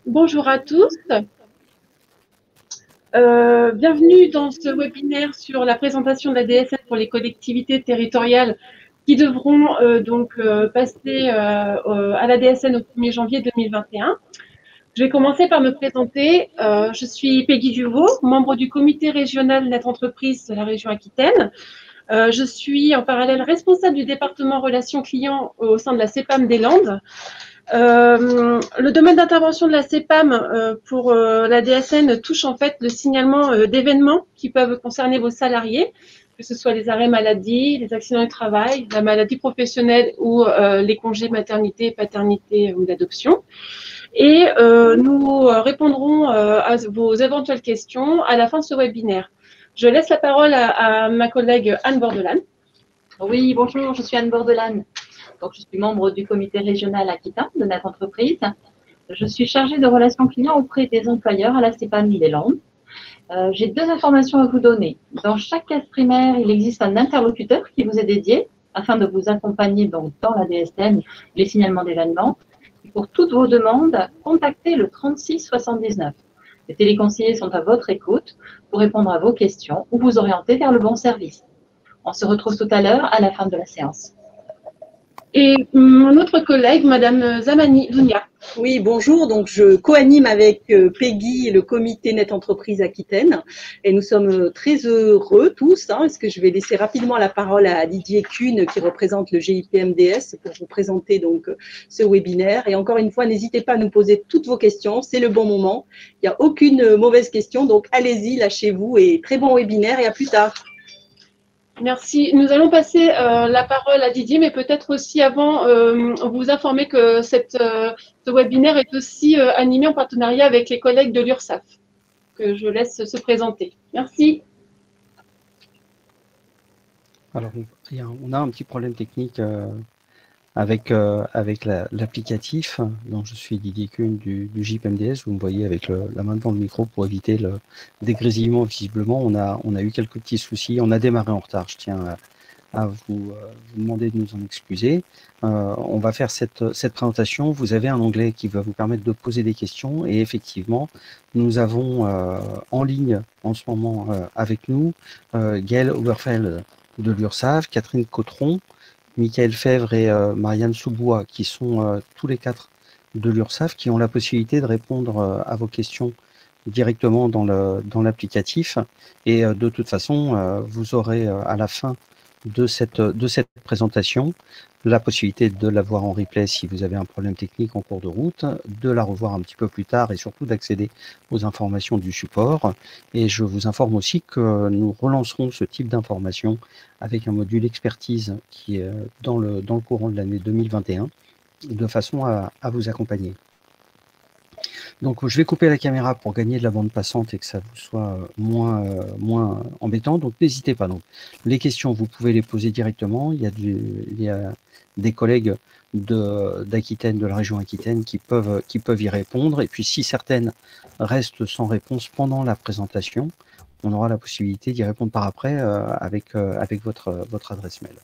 Bonjour à tous. Bienvenue dans ce webinaire sur la présentation de la DSN pour les collectivités territoriales qui devront passer à la DSN au 1er janvier 2021. Je vais commencer par me présenter. Je suis Peggy Duvaux, membre du comité régional Net Entreprise de la région Aquitaine. Je suis en parallèle responsable du département relations clients au sein de la CEPAM des Landes. Le domaine d'intervention de la CEPAM pour la DSN touche en fait le signalement d'événements qui peuvent concerner vos salariés, que ce soit les arrêts maladie, les accidents du travail, la maladie professionnelle ou les congés maternité, paternité ou d'adoption. Et nous répondrons à vos éventuelles questions à la fin de ce webinaire. Je laisse la parole à ma collègue Anne Bordelane. Oui, bonjour, je suis Anne Bordelane. Donc, je suis membre du comité régional Aquitaine de notre entreprise. Je suis chargée de relations clients auprès des employeurs à la CEPAM des Landes. J'ai deux informations à vous donner. Dans chaque case primaire, il existe un interlocuteur qui vous est dédié afin de vous accompagner donc dans la DSN, les signalements d'événements. Pour toutes vos demandes, contactez le 36 79. Les téléconseillers sont à votre écoute pour répondre à vos questions ou vous orienter vers le bon service. On se retrouve tout à l'heure à la fin de la séance. Et mon autre collègue, Madame Zamani Dounia. Oui, bonjour. Donc, je co-anime avec Peggy le comité Net Entreprise Aquitaine. Et nous sommes très heureux tous, parce que je vais laisser rapidement la parole à Didier Kuhn qui représente le GIPMDS pour vous présenter donc ce webinaire. Et encore une fois, n'hésitez pas à nous poser toutes vos questions. C'est le bon moment. Il n'y a aucune mauvaise question. Donc, allez-y, lâchez-vous et très bon webinaire et à plus tard. Merci. Nous allons passer la parole à Didier, mais peut-être aussi avant vous informer que ce webinaire est aussi animé en partenariat avec les collègues de l'URSSAF, que je laisse se présenter. Merci. Alors, on a un petit problème technique avec l'applicatif. Donc, je suis Didier Kuhn du JPMDS. Vous me voyez avec la main devant le micro pour éviter le dégrésillement. Visiblement, on a eu quelques petits soucis. On a démarré en retard. Je tiens à vous demander de nous en excuser. On va faire cette présentation. Vous avez un onglet qui va vous permettre de poser des questions. Et effectivement, nous avons en ligne en ce moment avec nous Gaël Oberfeld de l'URSSAF, Catherine Cotron, Michael Fèvre et Marianne Soubois, qui sont tous les quatre de l'URSSAF, qui ont la possibilité de répondre à vos questions directement dans l'applicatif. Et de toute façon, vous aurez à la fin de cette présentation la possibilité de la voir en replay si vous avez un problème technique en cours de route, de la revoir un petit peu plus tard et surtout d'accéder aux informations du support. Et je vous informe aussi que nous relancerons ce type d'informations avec un module expertise qui est dans le courant de l'année 2021 de façon à vous accompagner. Donc, je vais couper la caméra pour gagner de la bande passante et que ça vous soit moins embêtant. Donc, n'hésitez pas. Donc, les questions, vous pouvez les poser directement. Il y a des collègues d'Aquitaine, de la région Aquitaine, qui peuvent y répondre. Et puis, si certaines restent sans réponse pendant la présentation, on aura la possibilité d'y répondre par après avec votre adresse mail.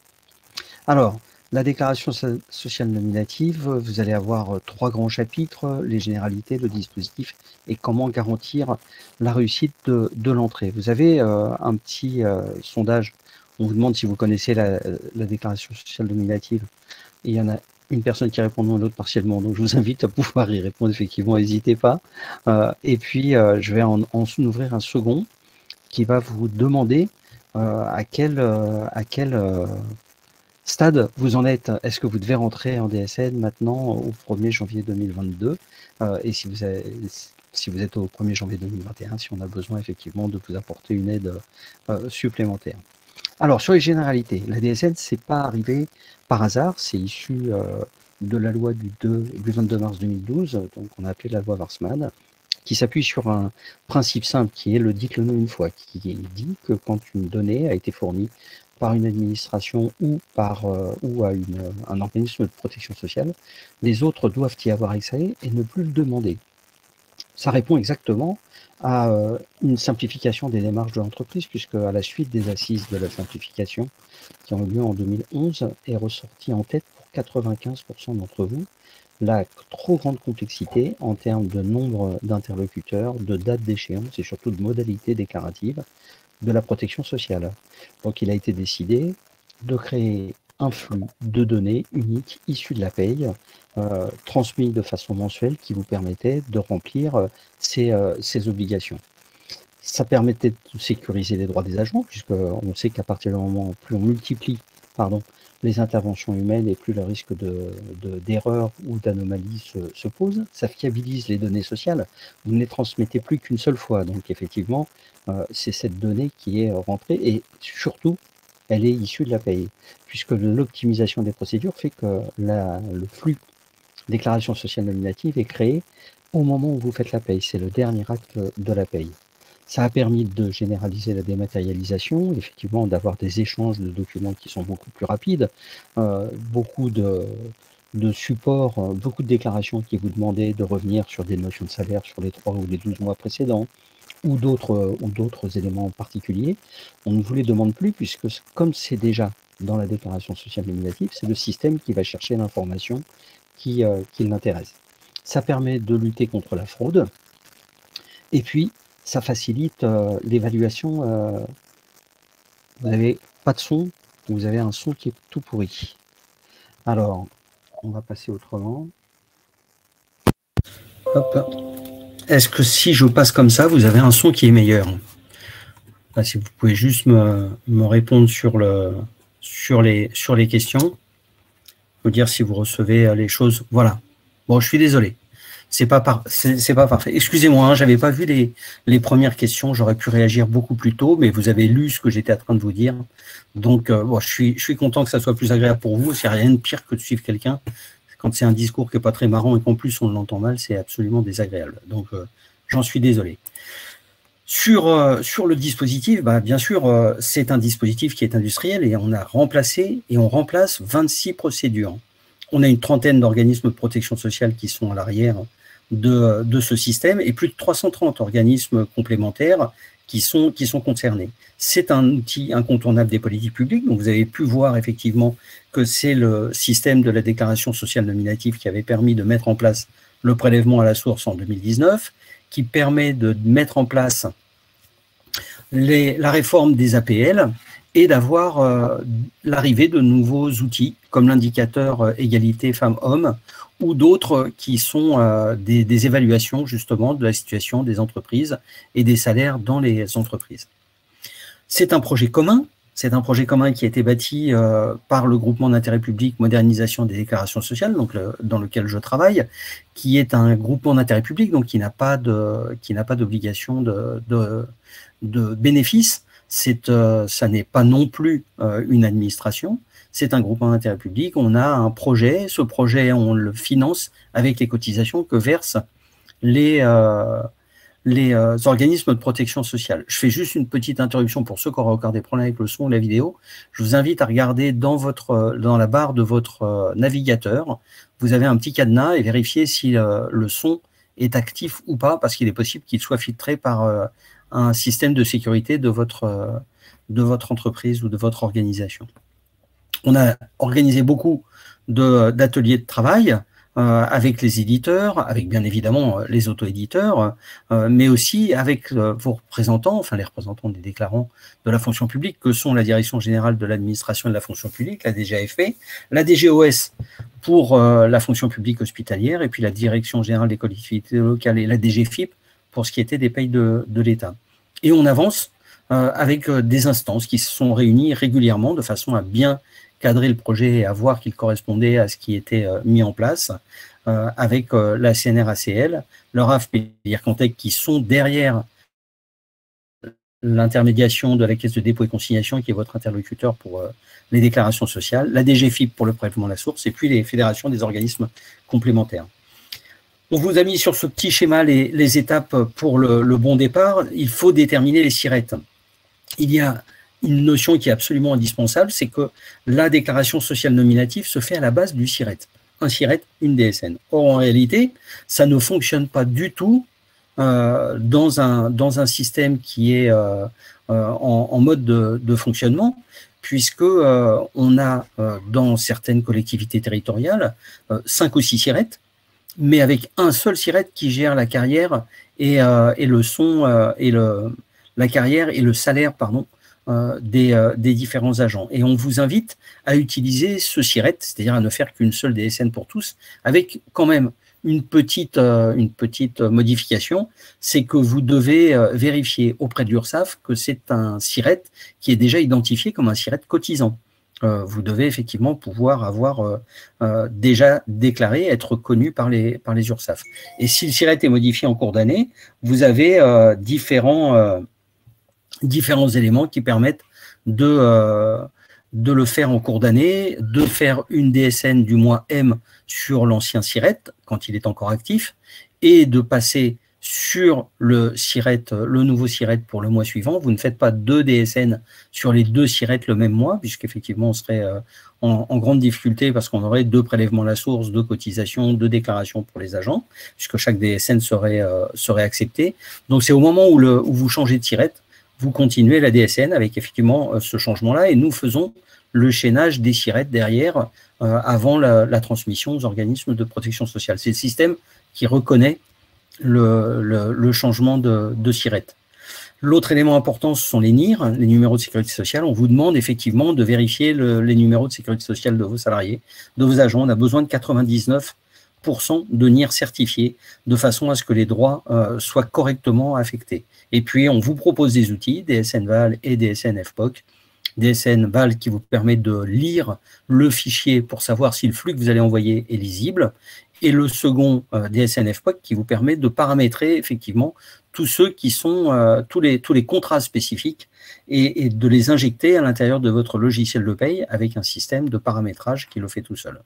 Alors, la déclaration sociale nominative, vous allez avoir trois grands chapitres, les généralités, le dispositif et comment garantir la réussite de l'entrée. Vous avez un petit sondage, on vous demande si vous connaissez la déclaration sociale nominative. Et il y en a une personne qui répond non et l'autre partiellement, donc je vous invite à pouvoir y répondre effectivement, n'hésitez pas. Et puis, je vais en ouvrir un second qui va vous demander à quel stade vous en êtes. Est-ce que vous devez rentrer en DSN maintenant au 1er janvier 2022 et si vous êtes au 1er janvier 2021, si on a besoin effectivement de vous apporter une aide supplémentaire. Alors, sur les généralités, la DSN, c'est pas arrivé par hasard, c'est issu de la loi du 22 mars 2012, donc on a appelé la loi Warsmann, qui s'appuie sur un principe simple qui est le dites-le-nous une fois, qui dit que quand une donnée a été fournie par une administration ou à un organisme de protection sociale, les autres doivent y avoir accès et ne plus le demander. Ça répond exactement à une simplification des démarches de l'entreprise, puisque à la suite des assises de la simplification qui ont eu lieu en 2011, est ressorti en tête pour 95% d'entre vous la trop grande complexité en termes de nombre d'interlocuteurs, de dates d'échéance et surtout de modalités déclaratives de la protection sociale. Donc il a été décidé de créer un flux de données unique issu de la paye, transmis de façon mensuelle, qui vous permettait de remplir ces obligations. Ça permettait de sécuriser les droits des agents, puisqu'on sait qu'à partir du moment où plus on multiplie les interventions humaines et plus le risque d'erreur ou d'anomalie se pose. Ça fiabilise les données sociales. Vous ne les transmettez plus qu'une seule fois. Donc effectivement, c'est cette donnée qui est rentrée et surtout, elle est issue de la paye, puisque l'optimisation des procédures fait que le flux déclaration sociale nominative est créé au moment où vous faites la paye. C'est le dernier acte de la paye. Ça a permis de généraliser la dématérialisation, effectivement d'avoir des échanges de documents qui sont beaucoup plus rapides, beaucoup de supports, beaucoup de déclarations qui vous demandaient de revenir sur des notions de salaire sur les 3 ou les 12 mois précédents, ou d'autres éléments particuliers. On ne vous les demande plus, puisque comme c'est déjà dans la déclaration sociale nominative, c'est le système qui va chercher l'information qui l'intéresse. Ça permet de lutter contre la fraude, et puis ça facilite l'évaluation. Vous n'avez pas de son, vous avez un son qui est tout pourri. Alors, on va passer autrement. Hop. Est-ce que si je passe comme ça, vous avez un son qui est meilleur? Là, si vous pouvez juste me répondre sur les questions, me dire si vous recevez les choses. Voilà. Bon, je suis désolé. C'est pas parfait. Excusez-moi, hein, j'avais pas vu les premières questions. J'aurais pu réagir beaucoup plus tôt, mais vous avez lu ce que j'étais en train de vous dire. Donc, bon, je suis content que ça soit plus agréable pour vous. C'est rien de pire que de suivre quelqu'un. Quand c'est un discours qui n'est pas très marrant et qu'en plus on l'entend mal, c'est absolument désagréable. Donc, j'en suis désolé. Sur le dispositif, bien sûr, c'est un dispositif qui est industriel et on a remplacé et on remplace 26 procédures. On a une trentaine d'organismes de protection sociale qui sont à l'arrière de ce système et plus de 330 organismes complémentaires qui sont concernés. C'est un outil incontournable des politiques publiques. Donc, vous avez pu voir effectivement que c'est le système de la déclaration sociale nominative qui avait permis de mettre en place le prélèvement à la source en 2019, qui permet de mettre en place la réforme des APL et d'avoir l'arrivée de nouveaux outils comme l'indicateur égalité femmes-hommes ou d'autres qui sont des évaluations justement de la situation des entreprises et des salaires dans les entreprises. C'est un projet commun. C'est un projet commun qui a été bâti par le groupement d'intérêt public Modernisation des déclarations sociales, donc dans lequel je travaille, qui est un groupement d'intérêt public, donc qui n'a pas d'obligation de bénéfice. Ça n'est pas non plus une administration. C'est un groupement d'intérêt public. On a un projet. Ce projet, on le finance avec les cotisations que versent les organismes de protection sociale. Je fais juste une petite interruption pour ceux qui auraient encore des problèmes avec le son ou la vidéo. Je vous invite à regarder dans la barre de votre navigateur. Vous avez un petit cadenas et vérifier si le son est actif ou pas, parce qu'il est possible qu'il soit filtré par un système de sécurité de votre entreprise ou de votre organisation. On a organisé beaucoup d'ateliers de travail avec les éditeurs, avec bien évidemment les auto-éditeurs, mais aussi avec vos représentants, enfin les représentants des déclarants de la fonction publique, que sont la Direction générale de l'administration et de la fonction publique, la DGAFP, la DGOS pour la fonction publique hospitalière, et puis la Direction générale des collectivités locales et la DGFIP pour ce qui était des payes de l'État. Et on avance avec des instances qui se sont réunies régulièrement de façon à bien cadrer le projet et à voir qu'il correspondait à ce qui était mis en place avec la CNRACL, le RAF et l'IRCANTEC qui sont derrière l'intermédiation de la Caisse de dépôt et consignation qui est votre interlocuteur pour les déclarations sociales, la DGFIP pour le prélèvement à la source et puis les fédérations des organismes complémentaires. On vous a mis sur ce petit schéma les étapes pour le bon départ. Il faut déterminer les SIRET. Il y a une notion qui est absolument indispensable, c'est que la déclaration sociale nominative se fait à la base du SIRET. Un SIRET, une DSN. Or, en réalité, ça ne fonctionne pas du tout dans un système qui est en mode de fonctionnement, puisque on a dans certaines collectivités territoriales 5 ou 6 SIRET mais avec un seul SIRET qui gère la carrière et le son la carrière et le salaire, pardon, des différents agents. Et on vous invite à utiliser ce SIRET, c'est-à-dire à ne faire qu'une seule DSN pour tous, avec quand même une petite modification, c'est que vous devez vérifier auprès de l'URSSAF que c'est un SIRET qui est déjà identifié comme un SIRET cotisant. Vous devez effectivement pouvoir avoir déjà déclaré, être connu par les URSSAF. Et si le SIRET est modifié en cours d'année, vous avez différents éléments qui permettent de le faire en cours d'année, de faire une DSN du mois M sur l'ancien SIRET quand il est encore actif et de passer sur le SIRET, le nouveau SIRET pour le mois suivant. Vous ne faites pas 2 DSN sur les 2 SIRET le même mois, puisqu'effectivement on serait en grande difficulté parce qu'on aurait 2 prélèvements à la source, 2 cotisations, 2 déclarations pour les agents, puisque chaque DSN serait accepté. Donc c'est au moment où vous changez de SIRET, vous continuez la DSN avec effectivement ce changement-là et nous faisons le chaînage des SIRET derrière avant la transmission aux organismes de protection sociale. C'est le système qui reconnaît le changement de SIRET. L'autre élément important, ce sont les NIR, les numéros de sécurité sociale. On vous demande effectivement de vérifier les numéros de sécurité sociale de vos salariés, de vos agents. On a besoin de 99% de NIR certifiés de façon à ce que les droits soient correctement affectés. Et puis, on vous propose des outils, DSN VAL et DSN FPOC. DSN VAL qui vous permet de lire le fichier pour savoir si le flux que vous allez envoyer est lisible. Et le second, DSN FPOC, qui vous permet de paramétrer effectivement tous ceux qui sont, tous les contrats spécifiques et de les injecter à l'intérieur de votre logiciel de paye avec un système de paramétrage qui le fait tout seul.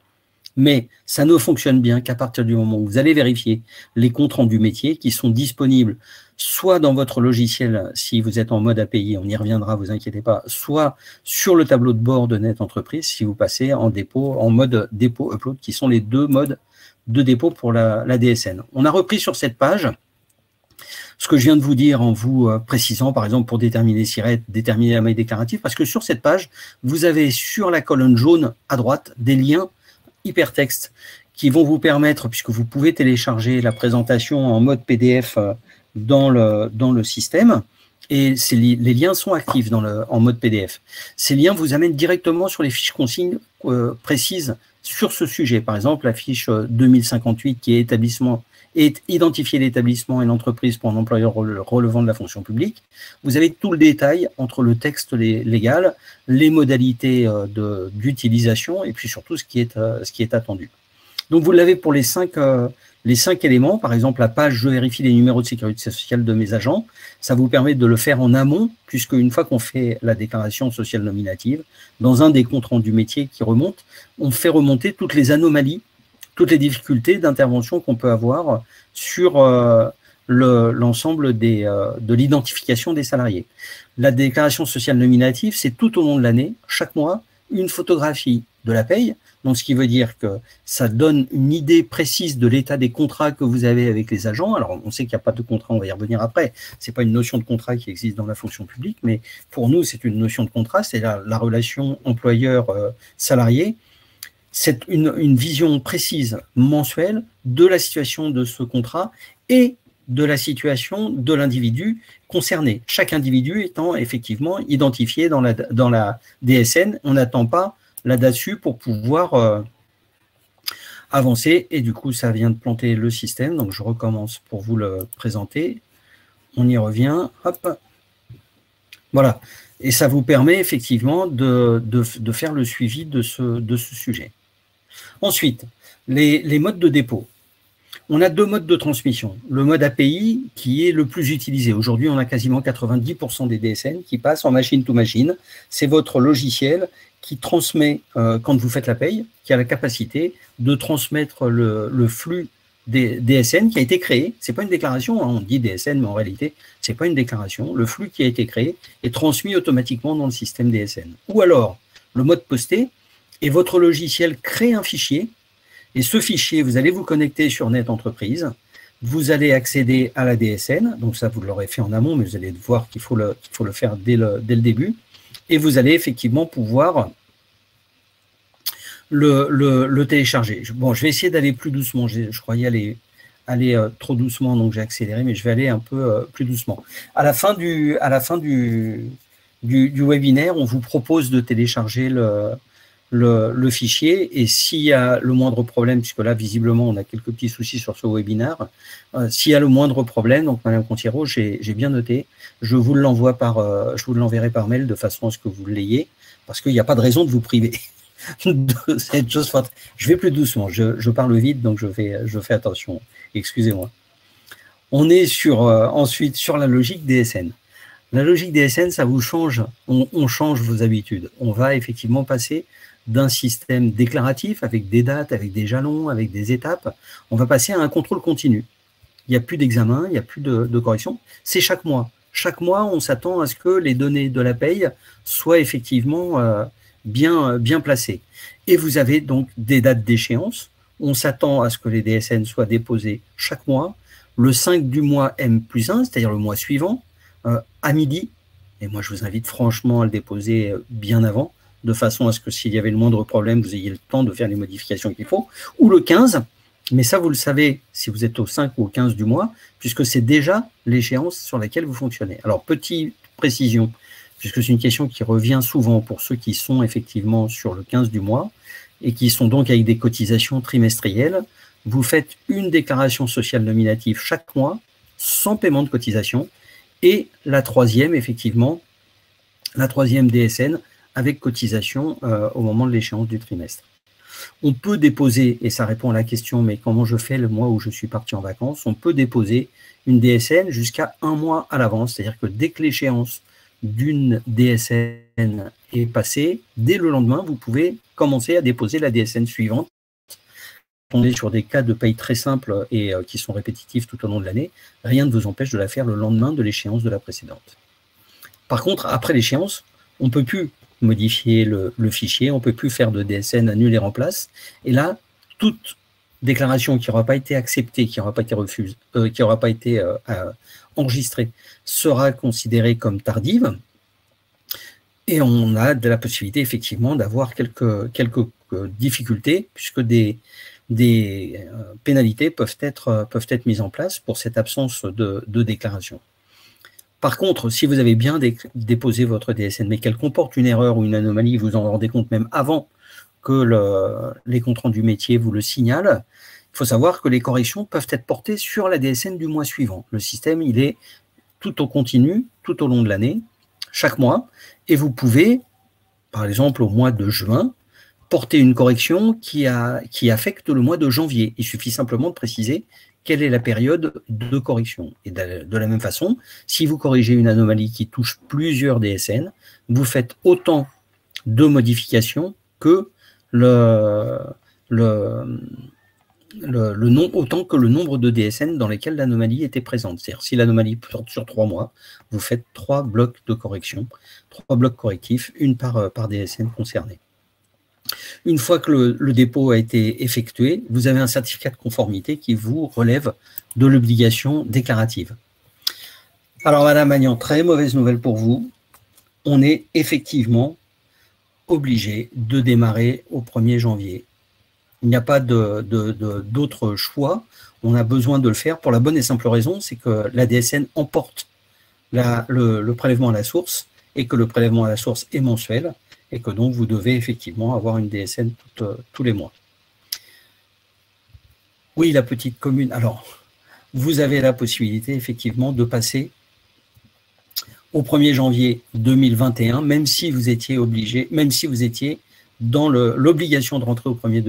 Mais ça ne fonctionne bien qu'à partir du moment où vous allez vérifier les comptes rendus métiers qui sont disponibles soit dans votre logiciel, si vous êtes en mode API, on y reviendra, vous inquiétez pas, soit sur le tableau de bord de Net Entreprise si vous passez en mode dépôt upload, qui sont les 2 modes de dépôt pour la DSN. On a repris sur cette page ce que je viens de vous dire en vous précisant, par exemple, pour déterminer SIRET, déterminer la maille déclarative, parce que sur cette page, vous avez sur la colonne jaune à droite des liens hypertextes qui vont vous permettre, puisque vous pouvez télécharger la présentation en mode PDF dans le système, et les liens sont actifs en mode PDF. Ces liens vous amènent directement sur les fiches consignes précises sur ce sujet. Par exemple, la fiche 2058 qui est identifier l'établissement et l'entreprise pour un employeur relevant de la fonction publique. Vous avez tout le détail entre le texte légal, les modalités d'utilisation et puis surtout ce qui est attendu. Donc vous l'avez pour les 5 éléments. Par exemple, la page « Je vérifie les numéros de sécurité sociale de mes agents ». Ça vous permet de le faire en amont, puisque une fois qu'on fait la déclaration sociale nominative, dans un des comptes rendus métiers qui remonte, on fait remonter toutes les anomalies, toutes les difficultés d'intervention qu'on peut avoir sur l'ensemble de l'identification des salariés. La déclaration sociale nominative, c'est tout au long de l'année, chaque mois, une photographie de la paye. Donc, ce qui veut dire que ça donne une idée précise de l'état des contrats que vous avez avec les agents. Alors, on sait qu'il n'y a pas de contrat, on va y revenir après. C'est pas une notion de contrat qui existe dans la fonction publique, mais pour nous, c'est une notion de contrat, c'est la relation employeur-salarié. C'est une vision précise mensuelle de la situation de ce contrat et de la situation de l'individu concerné. Chaque individu étant effectivement identifié dans la DSN. On n'attend pas là-dessus pour pouvoir avancer. Et du coup, ça vient de planter le système. Donc, je recommence pour vous le présenter. On y revient. Hop. Voilà. Et ça vous permet effectivement de faire le suivi de ce sujet. Ensuite, les modes de dépôt. On a 2 modes de transmission. Le mode API qui est le plus utilisé. Aujourd'hui, on a quasiment 90% des DSN qui passent en machine to machine. C'est votre logiciel qui transmet, quand vous faites la paye, qui a la capacité de transmettre le flux des DSN qui a été créé. Ce n'est pas une déclaration, hein, on dit DSN, mais en réalité, ce n'est pas une déclaration. Le flux qui a été créé est transmis automatiquement dans le système DSN. Ou alors, le mode posté, et votre logiciel crée un fichier. Et ce fichier, vous allez vous connecter sur Net Entreprise, vous allez accéder à la DSN, donc ça vous l'aurez fait en amont, mais vous allez voir qu'il faut le faire dès le début, et vous allez effectivement pouvoir le télécharger. Bon, je vais essayer d'aller plus doucement. Je croyais aller trop doucement, donc j'ai accéléré, mais je vais aller un peu plus doucement. À la fin du webinaire, on vous propose de télécharger le fichier, et s'il y a le moindre problème, puisque là, visiblement, on a quelques petits soucis sur ce webinaire, s'il y a le moindre problème, donc Madame Contiero, j'ai bien noté, je vous l'enverrai par mail de façon à ce que vous l'ayez, parce qu'il n'y a pas de raison de vous priver de cette chose forte. Je vais plus doucement, je parle vite, donc je fais attention, excusez-moi. On est ensuite sur la logique DSN. La logique DSN, ça vous change, on change vos habitudes. On va effectivement passer d'un système déclaratif avec des dates, avec des jalons, avec des étapes, on va passer à un contrôle continu. Il n'y a plus d'examen, il n'y a plus de correction, c'est chaque mois. Chaque mois, on s'attend à ce que les données de la paye soient effectivement bien placées. Et vous avez donc des dates d'échéance. On s'attend à ce que les DSN soient déposés chaque mois, le 5 du mois M+1, c'est-à-dire le mois suivant, à midi. Et moi, je vous invite franchement à le déposer bien avant, de façon à ce que s'il y avait le moindre problème, vous ayez le temps de faire les modifications qu'il faut, ou le 15, mais ça, vous le savez si vous êtes au 5 ou au 15 du mois, puisque c'est déjà l'échéance sur laquelle vous fonctionnez. Alors, petite précision, puisque c'est une question qui revient souvent pour ceux qui sont effectivement sur le 15 du mois, et qui sont donc avec des cotisations trimestrielles, vous faites une déclaration sociale nominative chaque mois, sans paiement de cotisation, et la troisième, effectivement, la troisième DSN, avec cotisation au moment de l'échéance du trimestre. On peut déposer, et ça répond à la question, mais comment je fais le mois où je suis parti en vacances, on peut déposer une DSN jusqu'à 1 mois à l'avance, c'est-à-dire que dès que l'échéance d'une DSN est passée, dès le lendemain, vous pouvez commencer à déposer la DSN suivante. On est sur des cas de paye très simples et qui sont répétitifs tout au long de l'année, rien ne vous empêche de la faire le lendemain de l'échéance de la précédente. Par contre, après l'échéance, on ne peut plus modifier le fichier, on ne peut plus faire de DSN annule et remplace. Et là, toute déclaration qui n'aura pas été acceptée, qui n'aura pas été refusée, qui n'aura pas été enregistrée, sera considérée comme tardive. Et on a de la possibilité, effectivement, d'avoir quelques difficultés, puisque des pénalités peuvent être mises en place pour cette absence de déclaration. Par contre, si vous avez bien déposé votre DSN, mais qu'elle comporte une erreur ou une anomalie, vous en rendez compte même avant que les comptes rendus métiers vous le signalent, il faut savoir que les corrections peuvent être portées sur la DSN du mois suivant. Le système, il est tout au continu, tout au long de l'année, chaque mois, et vous pouvez, par exemple au mois de juin, porter une correction qui affecte le mois de janvier. Il suffit simplement de préciser quelle est la période de correction. Et de la même façon, si vous corrigez une anomalie qui touche plusieurs DSN, vous faites autant de modifications que autant que le nombre de DSN dans lesquels l'anomalie était présente. C'est-à-dire, si l'anomalie porte sur 3 mois, vous faites 3 blocs de correction, 3 blocs correctifs, une par DSN concerné. Une fois que le dépôt a été effectué, vous avez un certificat de conformité qui vous relève de l'obligation déclarative. Alors, Madame Magnan, très mauvaise nouvelle pour vous. On est effectivement obligé de démarrer au 1er janvier. Il n'y a pas d'autre choix. On a besoin de le faire pour la bonne et simple raison, c'est que la DSN emporte le prélèvement à la source et que le prélèvement à la source est mensuel et que donc vous devez effectivement avoir une DSN tous les mois. Oui, la petite commune. Alors, vous avez la possibilité effectivement de passer au 1er janvier 2021, même si vous étiez obligé, même si vous étiez dans l'obligation de rentrer au 1er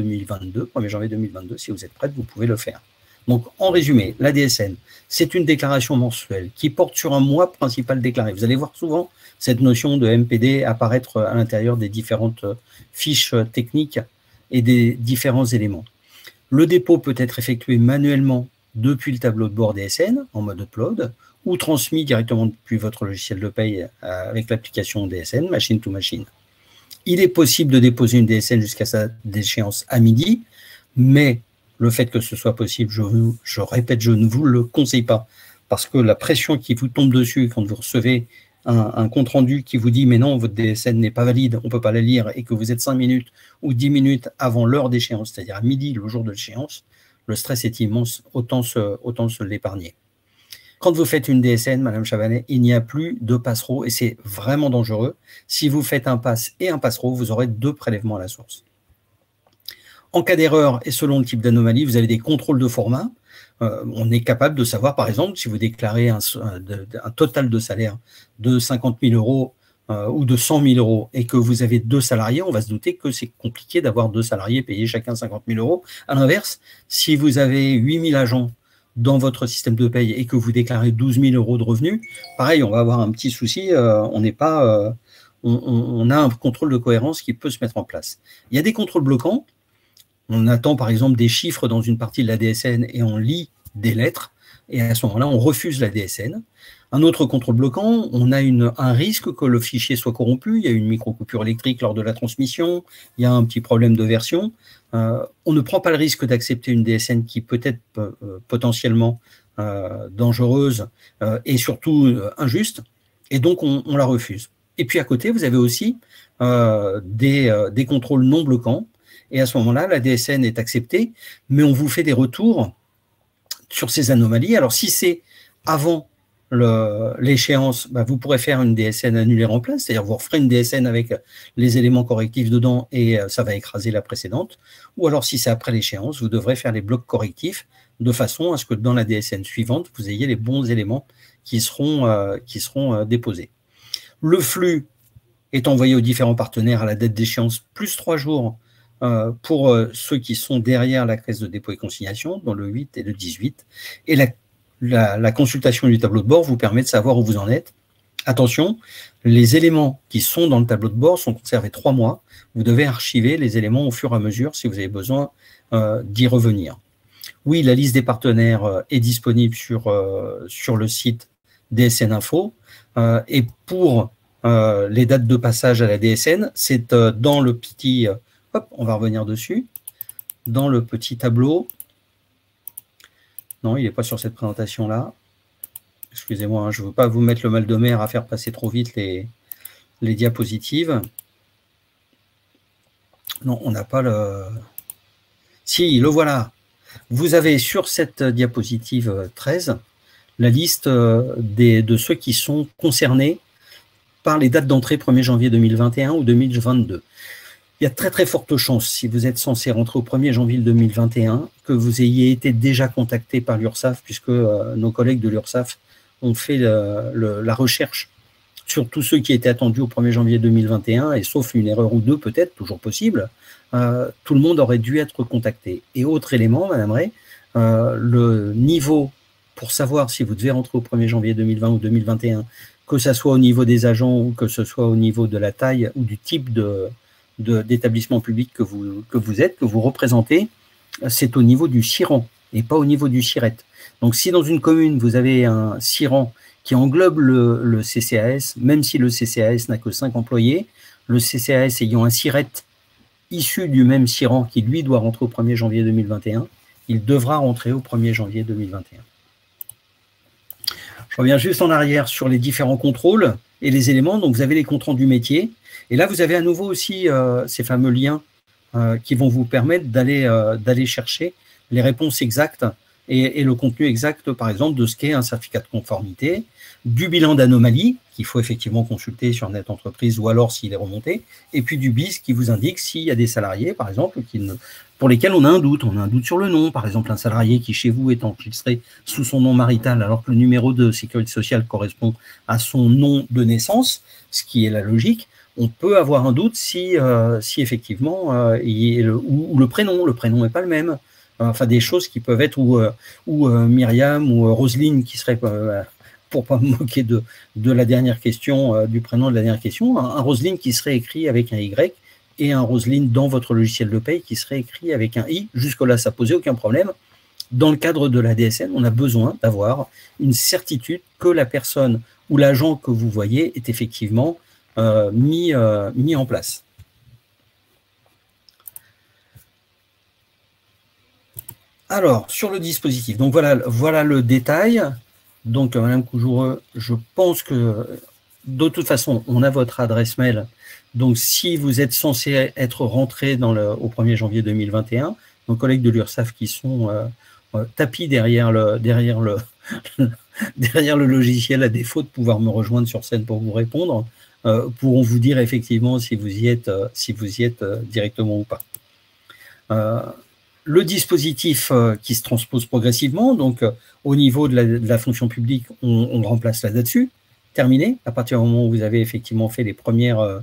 janvier 2022, si vous êtes prête, vous pouvez le faire. Donc, en résumé, la DSN, c'est une déclaration mensuelle qui porte sur un mois principal déclaré. Vous allez voir souvent cette notion de MPD apparaître à l'intérieur des différentes fiches techniques et des différents éléments. Le dépôt peut être effectué manuellement depuis le tableau de bord DSN en mode upload ou transmis directement depuis votre logiciel de paye avec l'application DSN, machine to machine. Il est possible de déposer une DSN jusqu'à sa déchéance à midi, mais le fait que ce soit possible, je répète, je ne vous le conseille pas, parce que la pression qui vous tombe dessus quand vous recevez un compte-rendu qui vous dit « mais non, votre DSN n'est pas valide, on ne peut pas la lire » et que vous êtes 5 minutes ou 10 minutes avant l'heure d'échéance, c'est-à-dire à midi, le jour de l'échéance, le stress est immense, autant se l'épargner. Quand vous faites une DSN, Madame Chavanet, il n'y a plus de passereau et c'est vraiment dangereux. Si vous faites un pass et un passereau, vous aurez 2 prélèvements à la source. En cas d'erreur et selon le type d'anomalie, vous avez des contrôles de format. On est capable de savoir, par exemple, si vous déclarez un total de salaire de 50 000 euros ou de 100 000 euros et que vous avez 2 salariés, on va se douter que c'est compliqué d'avoir 2 salariés payés chacun 50 000 euros. À l'inverse, si vous avez 8 000 agents dans votre système de paye et que vous déclarez 12 000 euros de revenus, pareil, on va avoir un petit souci, on a un contrôle de cohérence qui peut se mettre en place. Il y a des contrôles bloquants. On attend par exemple des chiffres dans une partie de la DSN et on lit des lettres et à ce moment-là, on refuse la DSN. Un autre contrôle bloquant, on a un risque que le fichier soit corrompu, il y a une micro-coupure électrique lors de la transmission, il y a un petit problème de version. On ne prend pas le risque d'accepter une DSN qui peut être potentiellement dangereuse et surtout injuste, et donc on la refuse. Et puis à côté, vous avez aussi des contrôles non bloquants. Et à ce moment-là, la DSN est acceptée, mais on vous fait des retours sur ces anomalies. Alors, si c'est avant l'échéance, bah, vous pourrez faire une DSN annulée en place, c'est-à-dire vous referez une DSN avec les éléments correctifs dedans et ça va écraser la précédente. Ou alors, si c'est après l'échéance, vous devrez faire les blocs correctifs de façon à ce que dans la DSN suivante, vous ayez les bons éléments qui seront déposés. Le flux est envoyé aux différents partenaires à la date d'échéance, plus 3 jours pour ceux qui sont derrière la caisse de dépôt et consignation, dans le 8 et le 18. Et la consultation du tableau de bord vous permet de savoir où vous en êtes. Attention, les éléments qui sont dans le tableau de bord sont conservés 3 mois. Vous devez archiver les éléments au fur et à mesure si vous avez besoin d'y revenir. Oui, la liste des partenaires est disponible sur le site DSN Info. Et pour les dates de passage à la DSN, c'est dans le petit... hop, on va revenir dessus. Dans le petit tableau. Non, il n'est pas sur cette présentation-là. Excusez-moi, hein, je ne veux pas vous mettre le mal de mer à faire passer trop vite les diapositives. Non, on n'a pas le... Si, le voilà. Vous avez sur cette diapositive 13 la liste de ceux qui sont concernés par les dates d'entrée 1er janvier 2021 ou 2022. Il y a très très forte chance, si vous êtes censé rentrer au 1er janvier 2021, que vous ayez été déjà contacté par l'URSSAF, puisque nos collègues de l'URSSAF ont fait la recherche sur tous ceux qui étaient attendus au 1er janvier 2021, et sauf une erreur ou deux peut-être, toujours possible, tout le monde aurait dû être contacté. Et autre élément, Madame Ray, le niveau pour savoir si vous devez rentrer au 1er janvier 2020 ou 2021, que ce soit au niveau des agents ou que ce soit au niveau de la taille ou du type d'établissement public que vous êtes, que vous représentez, c'est au niveau du SIRAN et pas au niveau du SIRET. Donc si dans une commune, vous avez un SIRAN qui englobe le CCAS, même si le CCAS n'a que 5 employés, le CCAS ayant un SIRET issu du même SIRAN qui, lui, doit rentrer au 1er janvier 2021, il devra rentrer au 1er janvier 2021. Je reviens juste en arrière sur les différents contrôles et les éléments. Donc, vous avez les comptes rendus métiers. Et là, vous avez à nouveau aussi ces fameux liens qui vont vous permettre d'aller chercher les réponses exactes et le contenu exact, par exemple, de ce qu'est un certificat de conformité, du bilan d'anomalie, qu'il faut effectivement consulter sur Net Entreprise ou alors s'il est remonté, et puis du BIS qui vous indique s'il y a des salariés, par exemple, pour lesquels on a un doute. On a un doute sur le nom, par exemple, un salarié qui, chez vous, est enregistré sous son nom marital, alors que le numéro de sécurité sociale correspond à son nom de naissance, ce qui est la logique. On peut avoir un doute si effectivement, ou le prénom n'est pas le même. Enfin, des choses qui peuvent être, ou Myriam ou Roselyne, qui serait, pour pas me moquer de la dernière question, du prénom de la dernière question, un Roselyne qui serait écrit avec un Y, et un Roselyne dans votre logiciel de paye qui serait écrit avec un I. Jusque-là, ça posait aucun problème. Dans le cadre de la DSN, on a besoin d'avoir une certitude que la personne ou l'agent que vous voyez est effectivement mis en place. Alors, sur le dispositif, donc voilà le détail. Donc, Madame Coujoureux, je pense que de toute façon, on a votre adresse mail. Donc, si vous êtes censé être rentré au 1er janvier 2021, nos collègues de l'URSSAF qui sont tapis derrière le logiciel, à défaut de pouvoir me rejoindre sur scène pour vous répondre, pourront vous dire effectivement si vous y êtes directement ou pas. Le dispositif qui se transpose progressivement, donc au niveau de la fonction publique, on remplace la là-dessus, terminé. À partir du moment où vous avez effectivement fait les premières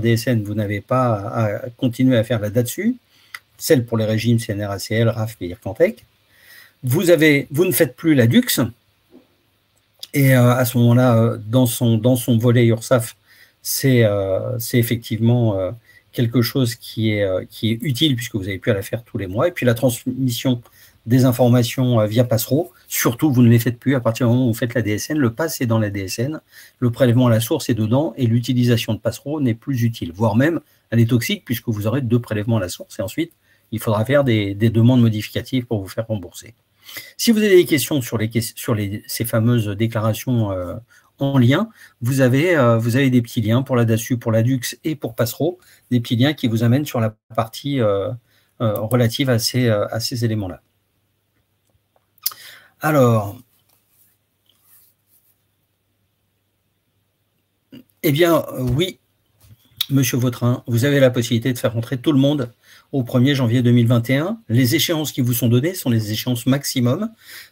DSN, vous n'avez pas à continuer à faire la là-dessus, celle pour les régimes CNRACL, RAF et IRCANTEC. Vous ne faites plus la DUX, et à ce moment-là, dans son volet URSSAF, c'est effectivement quelque chose qui est utile puisque vous n'avez plus à la faire tous les mois. Et puis la transmission des informations via Passereau, surtout vous ne les faites plus à partir du moment où vous faites la DSN. Le pass est dans la DSN, le prélèvement à la source est dedans et l'utilisation de Passereau n'est plus utile, voire même elle est toxique puisque vous aurez 2 prélèvements à la source et ensuite il faudra faire des demandes modificatives pour vous faire rembourser. Si vous avez des questions sur ces fameuses déclarations en lien, vous avez des petits liens pour la DASU, pour la DUX et pour Passereau, des petits liens qui vous amènent sur la partie relative à ces éléments-là. Alors, eh bien, oui, Monsieur Vautrin, vous avez la possibilité de faire rentrer tout le monde au 1er janvier 2021. Les échéances qui vous sont données sont les échéances maximum.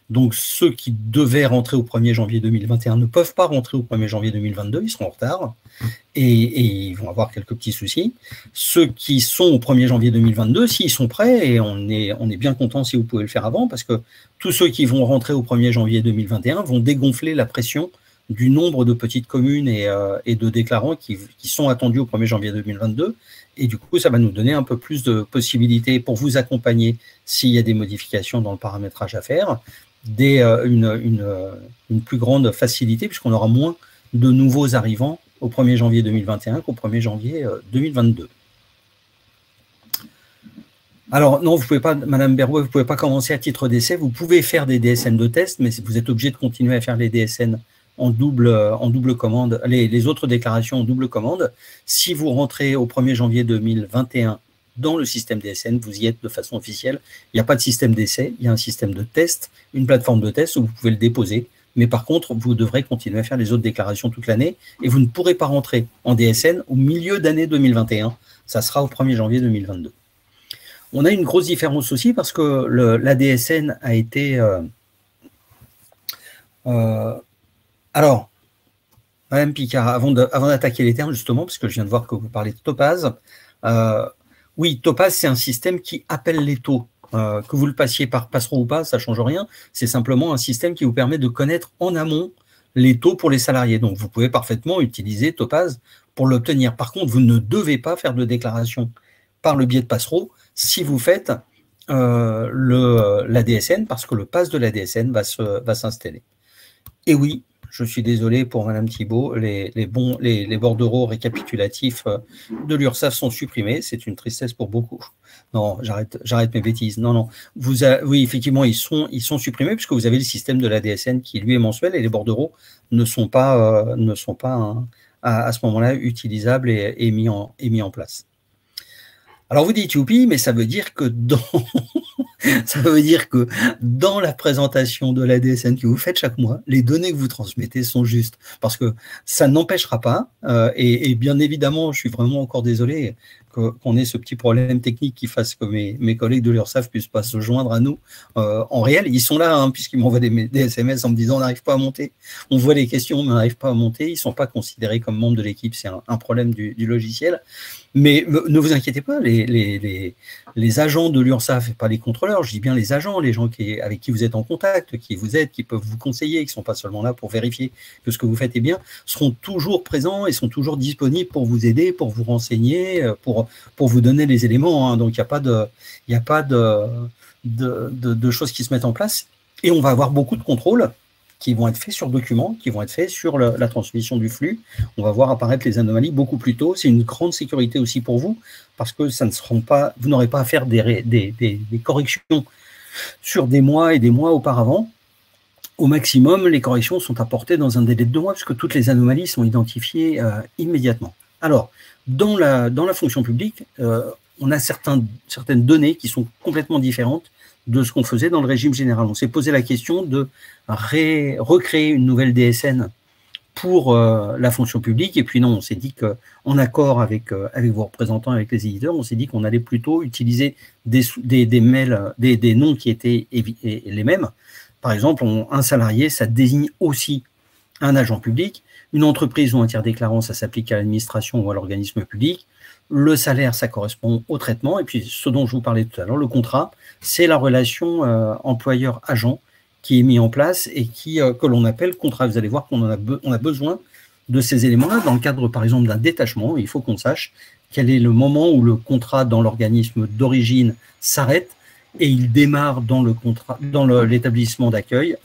Donc, ceux qui devaient rentrer au 1er janvier 2021 ne peuvent pas rentrer au 1er janvier 2022, ils seront en retard et ils vont avoir quelques petits soucis. Ceux qui sont au 1er janvier 2022, s'ils sont prêts, et on est bien content si vous pouvez le faire avant, parce que tous ceux qui vont rentrer au 1er janvier 2021 vont dégonfler la pression du nombre de petites communes et de déclarants qui sont attendus au 1er janvier 2022. Et du coup, ça va nous donner un peu plus de possibilités pour vous accompagner s'il y a des modifications dans le paramétrage à faire, une plus grande facilité puisqu'on aura moins de nouveaux arrivants au 1er janvier 2021 qu'au 1er janvier 2022. Alors, non, vous pouvez pas, Madame Berbois, vous ne pouvez pas commencer à titre d'essai. Vous pouvez faire des DSN de test, mais vous êtes obligé de continuer à faire les DSN en double commande, les autres déclarations en double commande. Si vous rentrez au 1er janvier 2021 dans le système DSN, vous y êtes de façon officielle. Il n'y a pas de système d'essai, il y a un système de test, une plateforme de test où vous pouvez le déposer. Mais par contre, vous devrez continuer à faire les autres déclarations toute l'année et vous ne pourrez pas rentrer en DSN au milieu d'année 2021. Ça sera au 1er janvier 2022. On a une grosse différence aussi parce que la DSN a été... alors, Madame Picard, avant d'attaquer les termes, justement, parce que je viens de voir que vous parlez de Topaz, oui, Topaz, c'est un système qui appelle les taux. Que vous le passiez par Passereau ou pas, ça ne change rien. C'est simplement un système qui vous permet de connaître en amont les taux pour les salariés. Donc, vous pouvez parfaitement utiliser Topaz pour l'obtenir. Par contre, vous ne devez pas faire de déclaration par le biais de Passereau si vous faites la DSN, parce que le pass de la DSN va s'installer. Et oui, je suis désolé pour Madame Thibault, les bordereaux récapitulatifs de l'URSSAF sont supprimés. C'est une tristesse pour beaucoup. Non, j'arrête mes bêtises. Non. Oui, effectivement, ils sont supprimés puisque vous avez le système de la DSN qui, lui, est mensuel et les bordereaux ne sont pas à ce moment-là utilisables et mis en place. Alors vous dites youpi, mais ça veut dire que dans la présentation de la DSN que vous faites chaque mois, les données que vous transmettez sont justes. Parce que ça n'empêchera pas, et bien évidemment, je suis vraiment encore désolé qu'on ait ce petit problème technique qui fasse que mes collègues de l'URSSAF puissent pas se joindre à nous en réel. Ils sont là, hein, puisqu'ils m'envoient des SMS en me disant on n'arrive pas à monter. On voit les questions, mais on n'arrive pas à monter. Ils ne sont pas considérés comme membres de l'équipe, c'est un problème du logiciel. Mais ne vous inquiétez pas, les agents de l'URSSAF, pas les contrôleurs, je dis bien les agents, les gens avec qui vous êtes en contact, qui vous aident, qui peuvent vous conseiller, qui ne sont pas seulement là pour vérifier que ce que vous faites est bien, seront toujours présents et sont toujours disponibles pour vous aider, pour vous renseigner, pour vous donner les éléments. Hein. Donc, il n'y a pas de choses qui se mettent en place. Et on va avoir beaucoup de contrôles qui vont être faits sur documents, qui vont être faits sur la transmission du flux. On va voir apparaître les anomalies beaucoup plus tôt. C'est une grande sécurité aussi pour vous, parce que vous n'aurez pas à faire des corrections sur des mois et des mois auparavant. au maximum, les corrections sont apportées dans un délai de 2 mois, puisque toutes les anomalies sont identifiées immédiatement. Alors, dans la fonction publique, on a certaines données qui sont complètement différentes de ce qu'on faisait dans le régime général. On s'est posé la question de recréer une nouvelle DSN pour la fonction publique, et puis non, on s'est dit qu'en accord avec vos représentants, avec les éditeurs, on s'est dit qu'on allait plutôt utiliser des noms qui étaient les mêmes. Par exemple, un salarié, ça désigne aussi un agent public. Une entreprise ou un tiers déclarant, ça s'applique à l'administration ou à l'organisme public. Le salaire, ça correspond au traitement. Et puis, ce dont je vous parlais tout à l'heure, le contrat, c'est la relation employeur-agent qui est mis en place et que l'on appelle contrat. Vous allez voir qu'on a besoin de ces éléments-là dans le cadre, par exemple, d'un détachement. Il faut qu'on sache quel est le moment où le contrat dans l'organisme d'origine s'arrête et il démarre dans l'établissement d'accueil,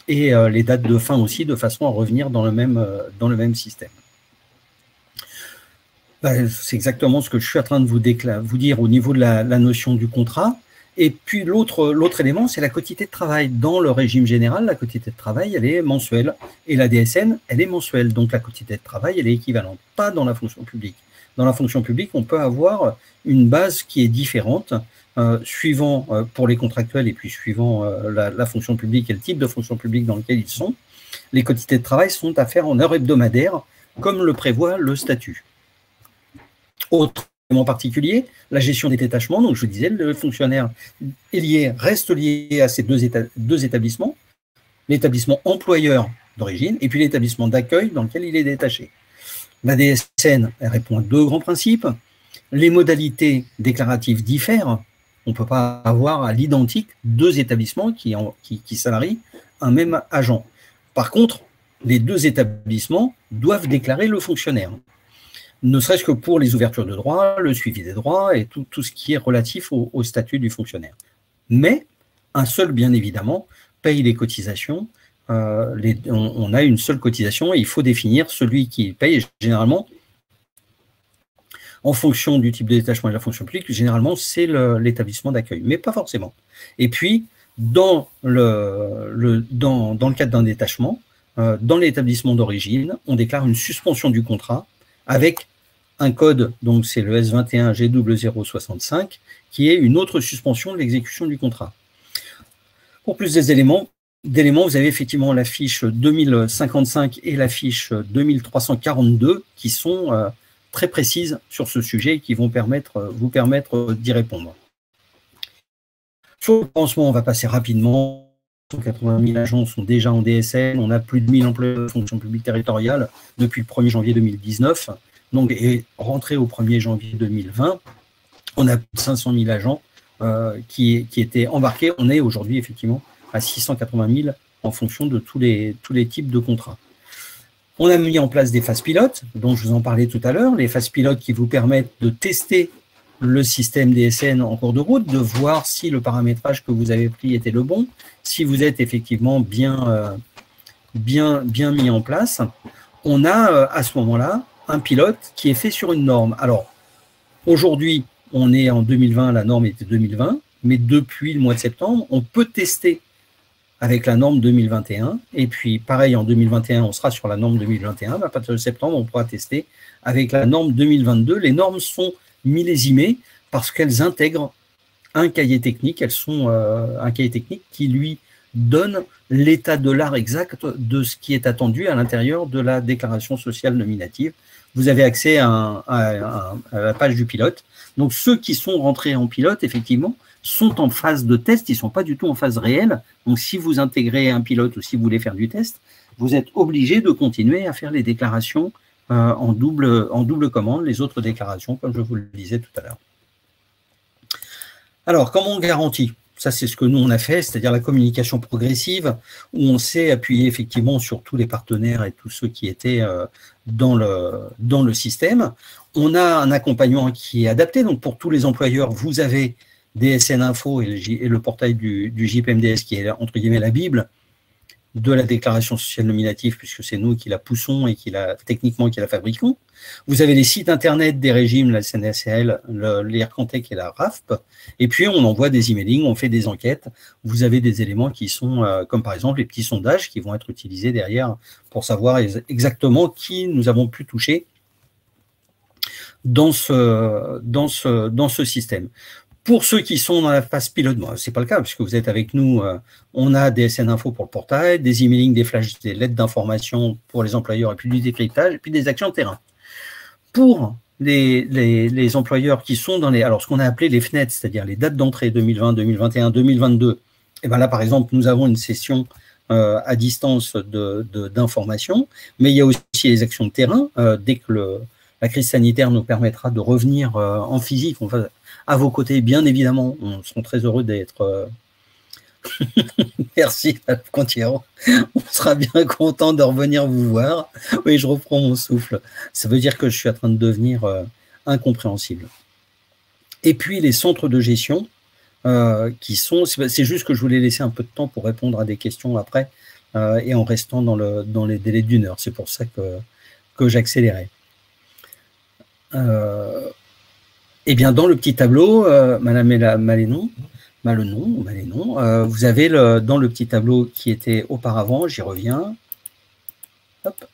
et les dates de fin aussi, de façon à revenir dans le même système. C'est exactement ce que je suis en train de vous dire au niveau de la notion du contrat. Et puis l'autre élément, c'est la quotité de travail. Dans le régime général, la quotité de travail, elle est mensuelle, et la DSN, elle est mensuelle. Donc la quotité de travail, elle est équivalente, pas dans la fonction publique. Dans la fonction publique, on peut avoir une base qui est différente, suivant pour les contractuels et puis suivant la fonction publique et le type de fonction publique dans lequel ils sont. Les quotités de travail sont à faire en heures hebdomadaires, comme le prévoit le statut. Autre élément particulier, la gestion des détachements. Donc je disais, le fonctionnaire reste lié à ces deux établissements, l'établissement employeur d'origine et puis l'établissement d'accueil dans lequel il est détaché. La DSN, elle répond à 2 grands principes. Les modalités déclaratives diffèrent. On ne peut pas avoir à l'identique 2 établissements qui salarient un même agent. Par contre, les 2 établissements doivent déclarer le fonctionnaire, ne serait-ce que pour les ouvertures de droits, le suivi des droits et tout ce qui est relatif au statut du fonctionnaire. Mais un seul, bien évidemment, paye les cotisations. On a une seule cotisation et il faut définir celui qui paye. Et généralement, en fonction du type de détachement et de la fonction publique, généralement, c'est l'établissement d'accueil, mais pas forcément. Et puis, dans le cadre d'un détachement, dans l'établissement d'origine, on déclare une suspension du contrat avec un code, donc c'est le S21G0065, qui est une autre suspension de l'exécution du contrat. Pour plus d'éléments, vous avez effectivement la fiche 2055 et la fiche 2342 qui sont très précises sur ce sujet et qui vont vous permettre d'y répondre. Sur le lancement, on va passer rapidement. 180 000 agents sont déjà en DSN, on a plus de 1000 employés de fonction publique territoriale depuis le 1er janvier 2019, donc, et rentré au 1er janvier 2020, on a plus de 500 000 agents qui étaient embarqués. On est aujourd'hui effectivement à 680 000 en fonction de tous les types de contrats. On a mis en place des phases pilotes, dont je vous en parlais tout à l'heure, les phases pilotes qui vous permettent de tester le système DSN en cours de route, de voir si le paramétrage que vous avez pris était le bon, si vous êtes effectivement bien mis en place. On a à ce moment-là un pilote qui est fait sur une norme. Alors, aujourd'hui, on est en 2020, la norme était 2020, mais depuis le mois de septembre, on peut tester avec la norme 2021, et puis pareil, en 2021, on sera sur la norme 2021, à partir de septembre, on pourra tester avec la norme 2022. Les normes sont millésimées parce qu'elles intègrent un cahier technique, elles sont un cahier technique qui lui donne l'état de l'art exact de ce qui est attendu à l'intérieur de la déclaration sociale nominative. Vous avez accès à la page du pilote. Donc ceux qui sont rentrés en pilote, effectivement, sont en phase de test, ils ne sont pas du tout en phase réelle. Donc si vous intégrez un pilote ou si vous voulez faire du test, vous êtes obligé de continuer à faire les déclarations en double commande, les autres déclarations, comme je vous le disais tout à l'heure. Alors, comment on garantit? Ça, c'est ce que nous, on a fait, c'est-à-dire la communication progressive, où on s'est appuyé effectivement sur tous les partenaires et tous ceux qui étaient dans le système. On a un accompagnement qui est adapté. Donc, pour tous les employeurs, vous avez DSN Info et le portail du JPMDS qui est, entre guillemets, la Bible de la déclaration sociale nominative, puisque c'est nous qui la poussons et techniquement qui la fabriquons. Vous avez les sites internet des régimes, la CNSL, l'IRCANTEC et la RAFP, et puis on envoie des emailings, on fait des enquêtes. Vous avez des éléments qui sont, comme par exemple les petits sondages qui vont être utilisés derrière pour savoir exactement qui nous avons pu toucher dans ce système. Pour ceux qui sont dans la phase pilote, bon, ce n'est pas le cas, puisque vous êtes avec nous, on a des DSN Info pour le portail, des emailing, des flashs, des lettres d'information pour les employeurs, et puis du décryptage, et puis des actions de terrain. Pour les employeurs qui sont dans alors ce qu'on a appelé les fenêtres, c'est-à-dire les dates d'entrée 2020, 2021, 2022, et bien là, par exemple, nous avons une session à distance d'information, mais il y a aussi les actions de terrain. Dès que la crise sanitaire nous permettra de revenir en physique, on va à vos côtés, bien évidemment. On sera très heureux d'être... Merci, Contiero. On sera bien content de revenir vous voir. Oui, je reprends mon souffle. Ça veut dire que je suis en train de devenir incompréhensible. Et puis, les centres de gestion, qui sont... C'est juste que je voulais laisser un peu de temps pour répondre à des questions après, et en restant dans les délais d'1 heure. C'est pour ça que j'accélérais. Eh bien, dans le petit tableau, Madame Malénon, vous avez dans le petit tableau qui était auparavant, j'y reviens. Hop.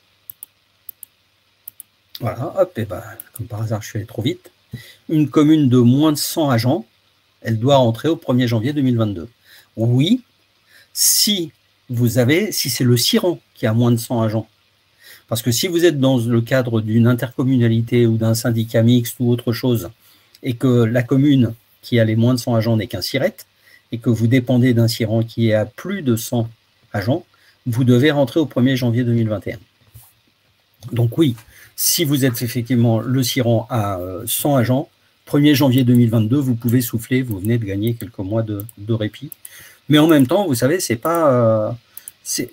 Voilà, hop, et ben, comme par hasard, je suis allé trop vite. Une commune de moins de 100 agents, elle doit rentrer au 1er janvier 2022. Oui, si c'est le CIRAN qui a moins de 100 agents. Parce que si vous êtes dans le cadre d'une intercommunalité ou d'un syndicat mixte ou autre chose, et que la commune qui a les moins de 100 agents n'est qu'un SIRET, et que vous dépendez d'un CIRAN qui est à plus de 100 agents, vous devez rentrer au 1er janvier 2021. Donc oui, si vous êtes effectivement le CIRAN à 100 agents, 1er janvier 2022, vous pouvez souffler, vous venez de gagner quelques mois de répit. Mais en même temps, vous savez, c'est pas...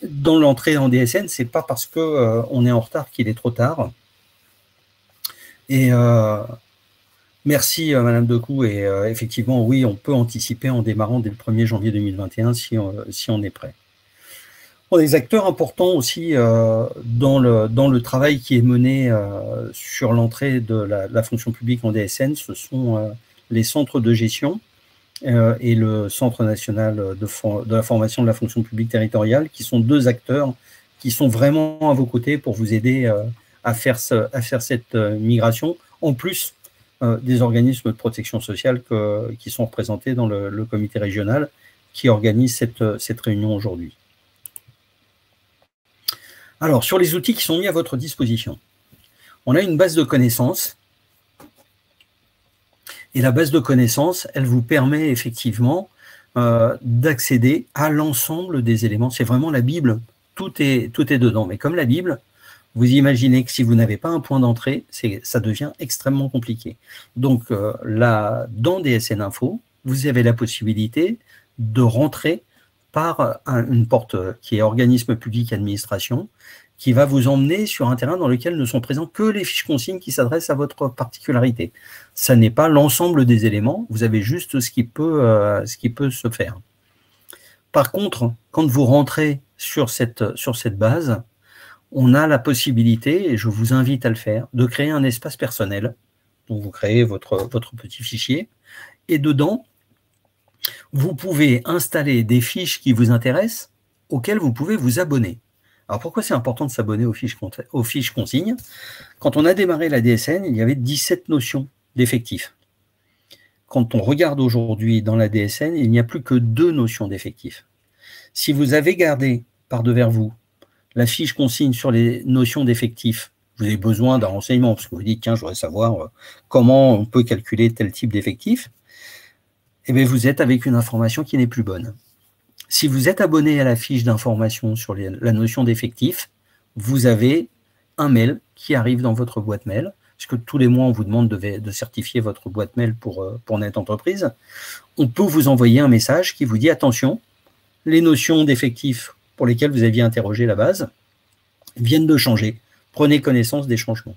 dans l'entrée en DSN, c'est pas parce qu'on est en retard qu'il est trop tard. Et... merci Madame Decou, et effectivement, oui, on peut anticiper en démarrant dès le 1er janvier 2021 si on est prêt. Bon, des acteurs importants aussi dans le travail qui est mené sur l'entrée de la fonction publique en DSN, ce sont les centres de gestion et le Centre national de la formation de la fonction publique territoriale, qui sont deux acteurs qui sont vraiment à vos côtés pour vous aider à faire cette migration, en plus des organismes de protection sociale qui sont représentés dans le comité régional qui organise cette réunion aujourd'hui. Alors, sur les outils qui sont mis à votre disposition, on a une base de connaissances, et la base de connaissances, elle vous permet effectivement d'accéder à l'ensemble des éléments. C'est vraiment la Bible, tout est dedans. Mais comme la Bible, vous imaginez que si vous n'avez pas un point d'entrée, ça devient extrêmement compliqué. Donc là, dans DSN Info, vous avez la possibilité de rentrer par une porte qui est organisme public administration, qui va vous emmener sur un terrain dans lequel ne sont présents que les fiches consignes qui s'adressent à votre particularité. Ça n'est pas l'ensemble des éléments, vous avez juste ce qui peut se faire. Par contre, quand vous rentrez sur cette base, on a la possibilité, et je vous invite à le faire, de créer un espace personnel. Donc vous créez votre petit fichier, et dedans, vous pouvez installer des fiches qui vous intéressent, auxquelles vous pouvez vous abonner. Alors pourquoi c'est important de s'abonner aux fiches consignes? Quand on a démarré la DSN, il y avait 17 notions d'effectifs. Quand on regarde aujourd'hui dans la DSN, il n'y a plus que 2 notions d'effectifs. Si vous avez gardé par devers vous la fiche consigne sur les notions d'effectifs, vous avez besoin d'un renseignement, parce que vous dites, tiens, je voudrais savoir comment on peut calculer tel type d'effectif, eh bien, vous êtes avec une information qui n'est plus bonne. Si vous êtes abonné à la fiche d'information sur la notion d'effectif, vous avez un mail qui arrive dans votre boîte mail, puisque tous les mois, on vous demande de certifier votre boîte mail pour Net Entreprise. On peut vous envoyer un message qui vous dit, attention, les notions d'effectifs pour lesquelles vous aviez interrogé la base viennent de changer. Prenez connaissance des changements.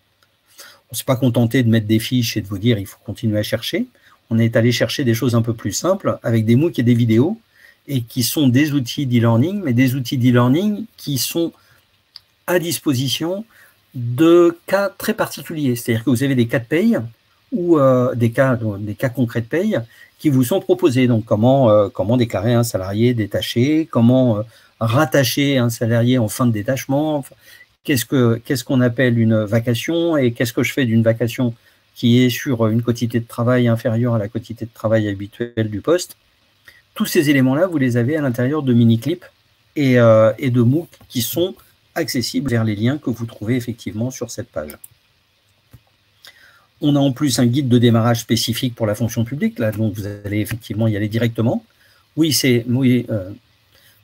On ne s'est pas contenté de mettre des fiches et de vous dire il faut continuer à chercher. On est allé chercher des choses un peu plus simples avec des MOOC et des vidéos. et qui sont des outils d'e-learning, mais des outils d'e-learning qui sont à disposition de cas très particuliers. C'est-à-dire que vous avez des cas de paye ou des cas concrets de paye qui vous sont proposés. Donc, comment déclarer un salarié détaché, comment rattacher un salarié en fin de détachement, enfin, qu'est-ce qu'on appelle une vacation et qu'est-ce que je fais d'une vacation qui est sur une quotité de travail inférieure à la quotité de travail habituelle du poste. Tous ces éléments-là, vous les avez à l'intérieur de mini-clips et de MOOC qui sont accessibles vers les liens que vous trouvez effectivement sur cette page. On a en plus un guide de démarrage spécifique pour la fonction publique, là, donc vous allez effectivement y aller directement. Oui,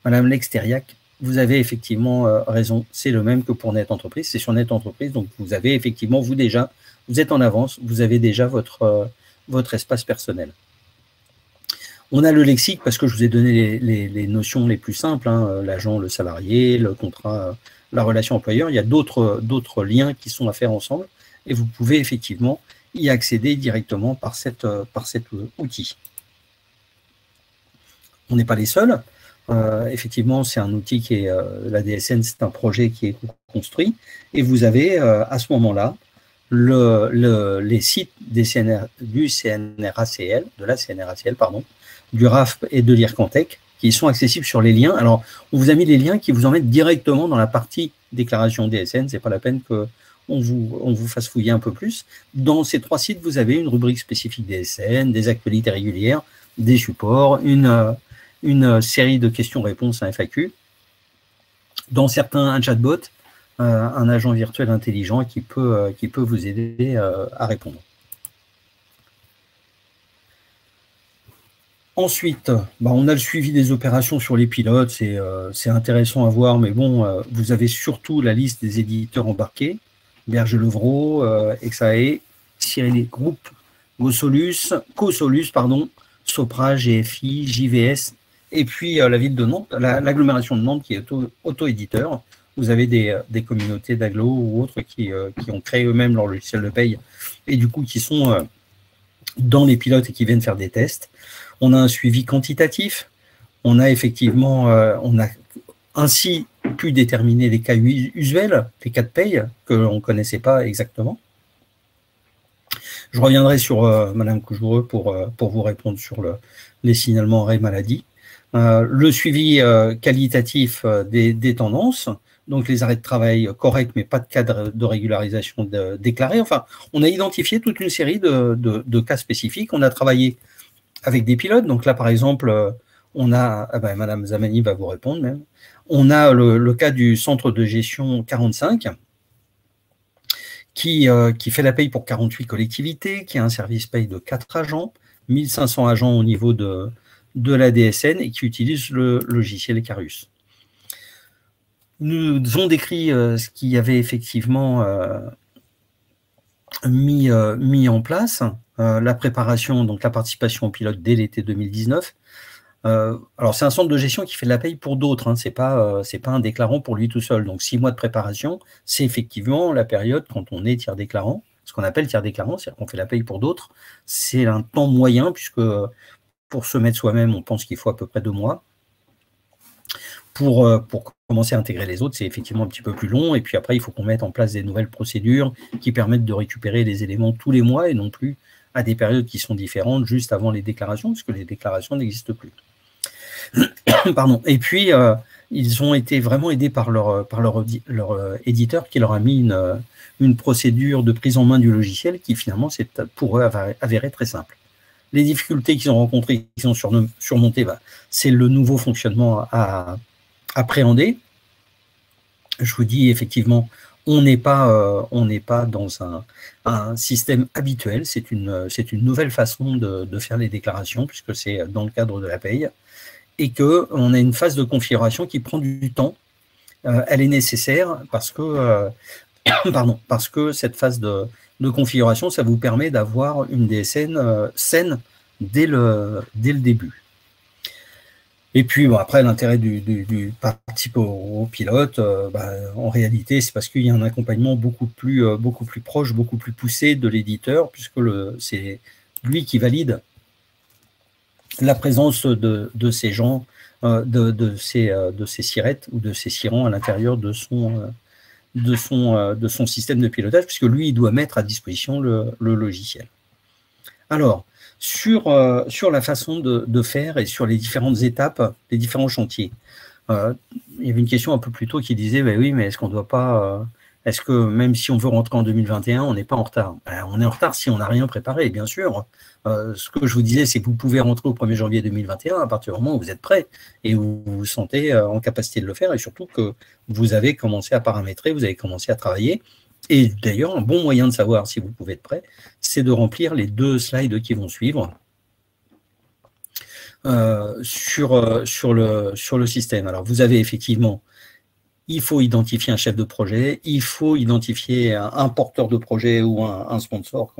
Madame Lexteriac, vous avez effectivement raison, c'est le même que pour Net Entreprise, c'est sur Net Entreprise, donc vous avez effectivement, vous êtes en avance, vous avez déjà votre espace personnel. On a le lexique parce que je vous ai donné les notions les plus simples, hein, l'agent, le salarié, le contrat, la relation employeur. Il y a d'autres liens qui sont à faire ensemble et vous pouvez effectivement y accéder directement par cet outil. On n'est pas les seuls. Effectivement, c'est un outil qui est, la DSN, c'est un projet qui est construit et vous avez à ce moment-là les sites du CNRACL, du RAFP et de l'IRCANTEC qui sont accessibles sur les liens. Alors, on vous a mis les liens qui vous emmènent directement dans la partie déclaration DSN, c'est pas la peine qu'on vous fasse fouiller un peu plus. Dans ces 3 sites, vous avez une rubrique spécifique DSN, des actualités régulières, des supports, une série de questions-réponses à FAQ. Dans certains, un chatbot, un agent virtuel intelligent qui peut vous aider à répondre. Ensuite, on a le suivi des opérations sur les pilotes, c'est intéressant à voir, mais bon, vous avez surtout la liste des éditeurs embarqués, Berger-Levrault, XAE, Cyril Group, Cosolus, Sopra, GFI, JVS, et puis la ville de Nantes, l'agglomération de Nantes qui est auto-éditeur. Vous avez des communautés d'agglo ou autres qui ont créé eux-mêmes leur logiciel de paye et du coup qui sont dans les pilotes et qui viennent faire des tests. On a un suivi quantitatif. On a effectivement, on a ainsi pu déterminer les cas usuels, les cas de paye que l'on ne connaissait pas exactement. Je reviendrai sur Madame Coujoureux pour vous répondre sur les signalements arrêt maladie. Le suivi qualitatif des tendances, donc les arrêts de travail corrects, mais pas de cadre de régularisation déclaré. Enfin, on a identifié toute une série de cas spécifiques. On a travaillé avec des pilotes. Donc là, par exemple, on a, Madame Zamani va vous répondre même, on a le cas du centre de gestion 45 qui fait la paye pour 48 collectivités, qui a un service paye de 4 agents, 1500 agents au niveau de la DSN et qui utilise le logiciel Icarus. Nous avons décrit ce qu'il y avait effectivement mis en place, la préparation, donc la participation au pilote dès l'été 2019. Alors, c'est un centre de gestion qui fait de la paye pour d'autres, hein, c'est pas un déclarant pour lui tout seul. Donc, 6 mois de préparation, c'est effectivement la période quand on est tiers déclarant, ce qu'on appelle tiers déclarant, c'est-à-dire qu'on fait la paye pour d'autres. C'est un temps moyen, puisque pour se mettre soi-même, on pense qu'il faut à peu près 2 mois. Pour commencer à intégrer les autres, c'est effectivement un petit peu plus long. Et puis après, il faut qu'on mette en place des nouvelles procédures qui permettent de récupérer les éléments tous les mois et non plus à des périodes qui sont différentes juste avant les déclarations, puisque les déclarations n'existent plus. Pardon. Et puis, ils ont été vraiment aidés par leur éditeur qui leur a mis une procédure de prise en main du logiciel qui finalement, c'est pour eux avéré très simple. Les difficultés qu'ils ont rencontrées, qu'ils ont surmontées, c'est le nouveau fonctionnement à appréhender. Je vous dis effectivement, on n'est pas dans un système habituel, c'est une nouvelle façon de faire les déclarations puisque c'est dans le cadre de la paye et qu'on a une phase de configuration qui prend du temps. Elle est nécessaire parce que cette phase de configuration, ça vous permet d'avoir une DSN saine dès le début. Et puis, après, l'intérêt du participer au pilote, en réalité, c'est parce qu'il y a un accompagnement beaucoup plus proche, beaucoup plus poussé de l'éditeur, puisque c'est lui qui valide la présence de ces gens de ces sirettes ou de ces sirens à l'intérieur de son système de pilotage, puisque lui, il doit mettre à disposition le logiciel. Alors, sur la façon de faire et sur les différentes étapes, les différents chantiers, il y avait une question un peu plus tôt qui disait, oui, mais est-ce qu'on ne doit pas... est-ce que même si on veut rentrer en 2021, on n'est pas en retard? On est en retard si on n'a rien préparé, bien sûr. Ce que je vous disais, c'est que vous pouvez rentrer au 1er janvier 2021 à partir du moment où vous êtes prêt et où vous vous sentez en capacité de le faire, et surtout que vous avez commencé à paramétrer, vous avez commencé à travailler. Et d'ailleurs, un bon moyen de savoir si vous pouvez être prêt, c'est de remplir les 2 slides qui vont suivre sur le système. Alors, vous avez effectivement... Il faut identifier un chef de projet, il faut identifier un porteur de projet ou un sponsor,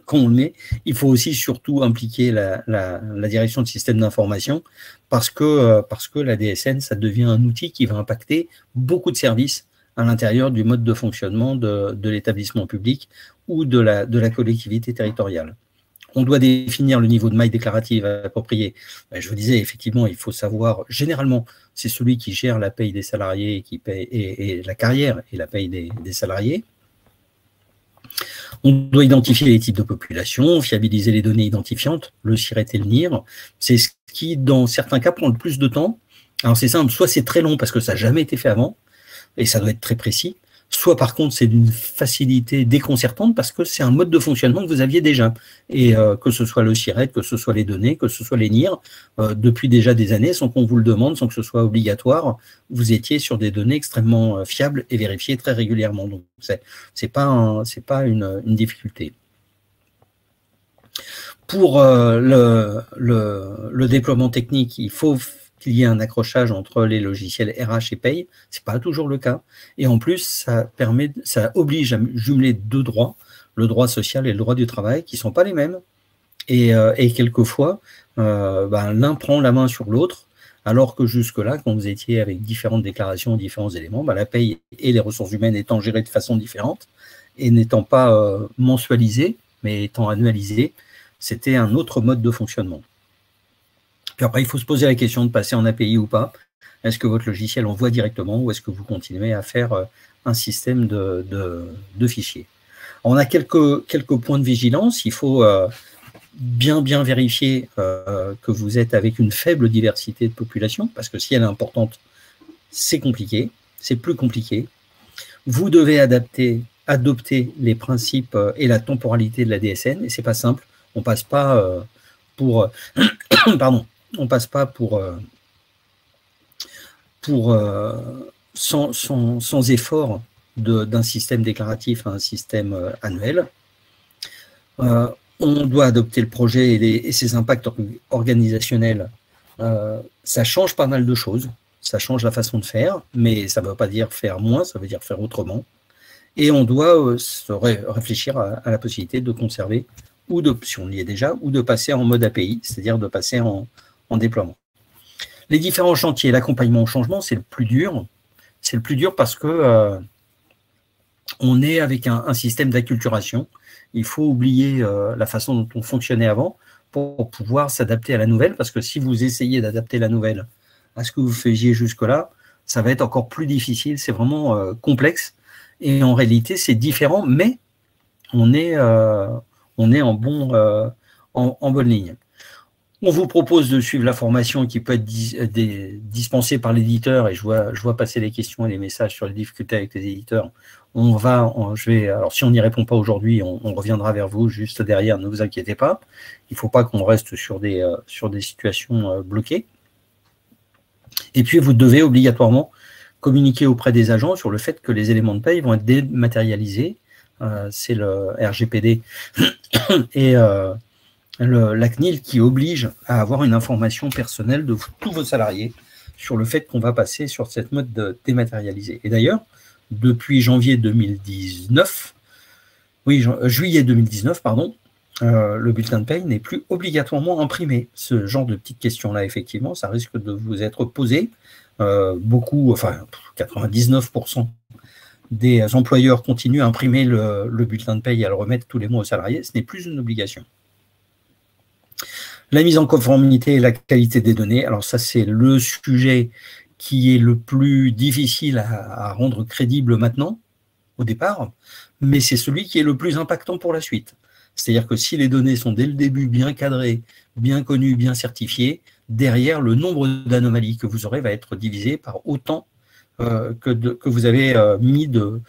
quand on le met. Il faut aussi surtout impliquer la direction de système d'information parce que la DSN, ça devient un outil qui va impacter beaucoup de services à l'intérieur du mode de fonctionnement de l'établissement public ou de la collectivité territoriale. On doit définir le niveau de maille déclarative approprié. Je vous disais, effectivement, il faut savoir, généralement, c'est celui qui gère la paye des salariés qui paye, et la carrière et la paye des salariés. On doit identifier les types de population, fiabiliser les données identifiantes, le SIRET et le NIR. C'est ce qui, dans certains cas, prend le plus de temps. Alors c'est simple, soit c'est très long parce que ça n'a jamais été fait avant, et ça doit être très précis, soit par contre c'est d'une facilité déconcertante parce que c'est un mode de fonctionnement que vous aviez déjà. Et que ce soit le SIRET, que ce soit les données, que ce soit les NIR, depuis déjà des années, sans qu'on vous le demande, sans que ce soit obligatoire, vous étiez sur des données extrêmement fiables et vérifiées très régulièrement. Donc c'est pas une difficulté. Pour le déploiement technique, il faut qu'il y ait un accrochage entre les logiciels RH et paye. Ce n'est pas toujours le cas. Et en plus, ça oblige à jumeler 2 droits, le droit social et le droit du travail, qui ne sont pas les mêmes. Et quelquefois, l'un prend la main sur l'autre, alors que jusque-là, quand vous étiez avec différentes déclarations, différents éléments, la paye et les ressources humaines étant gérées de façon différente et n'étant pas mensualisées, mais étant annualisées, c'était un autre mode de fonctionnement. Puis après, il faut se poser la question de passer en API ou pas. Est-ce que votre logiciel envoie directement ou est-ce que vous continuez à faire un système de fichiers? On a quelques points de vigilance. Il faut bien vérifier que vous êtes avec une faible diversité de population, parce que si elle est importante, c'est compliqué, c'est plus compliqué. Vous devez adopter les principes et la temporalité de la DSN, et c'est pas simple. On passe pas pour pardon. On ne passe pas sans effort d'un système déclaratif à un système annuel. On doit adopter le projet et ses impacts organisationnels. Ça change pas mal de choses, ça change la façon de faire, mais ça ne veut pas dire faire moins, ça veut dire faire autrement. Et on doit réfléchir à la possibilité de conserver, ou si on y est déjà, ou de passer en mode API, c'est-à-dire de passer en déploiement. Les différents chantiers, l'accompagnement au changement, c'est le plus dur. C'est le plus dur parce que on est avec un système d'acculturation. Il faut oublier la façon dont on fonctionnait avant pour pouvoir s'adapter à la nouvelle, parce que si vous essayez d'adapter la nouvelle à ce que vous faisiez jusque-là, ça va être encore plus difficile. C'est vraiment complexe. Et en réalité, c'est différent, mais on est en bonne ligne. On vous propose de suivre la formation qui peut être dispensée par l'éditeur, et je vois passer les questions et les messages sur les difficultés avec les éditeurs. Alors si on n'y répond pas aujourd'hui, on reviendra vers vous juste derrière, ne vous inquiétez pas. Il ne faut pas qu'on reste sur des situations bloquées. Et puis vous devez obligatoirement communiquer auprès des agents sur le fait que les éléments de paye vont être dématérialisés. C'est le RGPD et la CNIL qui oblige à avoir une information personnelle de tous vos salariés sur le fait qu'on va passer sur cette mode dématérialisée. Et d'ailleurs, depuis juillet 2019, le bulletin de paye n'est plus obligatoirement imprimé. Ce genre de petites questions-là, effectivement, ça risque de vous être posé. 99% des employeurs continuent à imprimer le bulletin de paye et à le remettre tous les mois aux salariés. Ce n'est plus une obligation. La mise en conformité et la qualité des données, alors ça c'est le sujet qui est le plus difficile à rendre crédible maintenant, au départ, mais c'est celui qui est le plus impactant pour la suite. C'est-à-dire que si les données sont dès le début bien cadrées, bien connues, bien certifiées, derrière, le nombre d'anomalies que vous aurez va être divisé par autant que vous avez mis de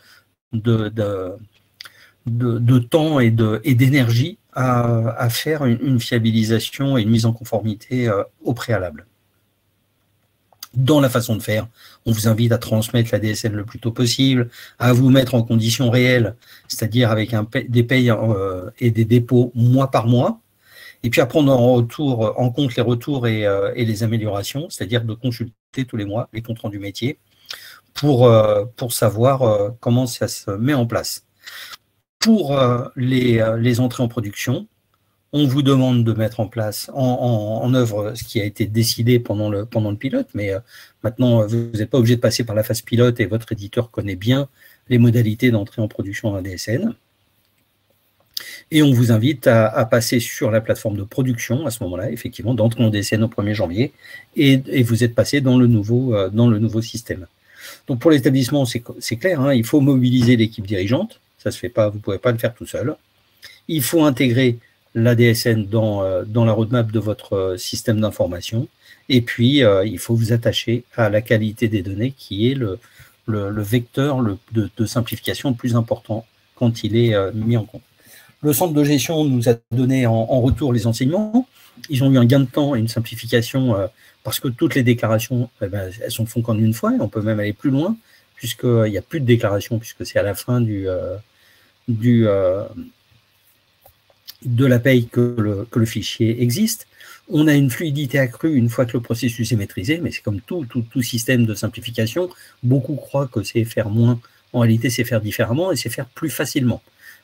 temps et d'énergie à faire une fiabilisation et une mise en conformité au préalable. Dans la façon de faire, on vous invite à transmettre la DSN le plus tôt possible, à vous mettre en conditions réelles, c'est-à-dire avec des payes et des dépôts mois par mois, et puis à prendre en compte les retours et les améliorations, c'est-à-dire de consulter tous les mois les comptes rendus métiers pour savoir comment ça se met en place. Pour les entrées en production, on vous demande de mettre en place, en œuvre, ce qui a été décidé pendant le pilote, mais maintenant, vous n'êtes pas obligé de passer par la phase pilote et votre éditeur connaît bien les modalités d'entrée en production d'un DSN. Et on vous invite à passer sur la plateforme de production, à ce moment-là, effectivement, d'entrer en DSN au 1er janvier, et vous êtes passé dans le nouveau système. Donc pour l'établissement, c'est clair, hein, il faut mobiliser l'équipe dirigeante, ça se fait pas, vous ne pouvez pas le faire tout seul. Il faut intégrer la DSN dans la roadmap de votre système d'information. Et puis, il faut vous attacher à la qualité des données qui est le vecteur de simplification le plus important quand il est mis en compte. Le centre de gestion nous a donné en retour les enseignements. Ils ont eu un gain de temps et une simplification parce que toutes les déclarations, elles se font qu'en une fois. Et on peut même aller plus loin puisqu'il n'y a plus de déclaration puisque c'est à la fin de la paye que le fichier existe. On a une fluidité accrue une fois que le processus est maîtrisé, mais c'est comme tout système de simplification. Beaucoup croient que c'est faire moins. En réalité, c'est faire différemment et c'est faire plus facilement.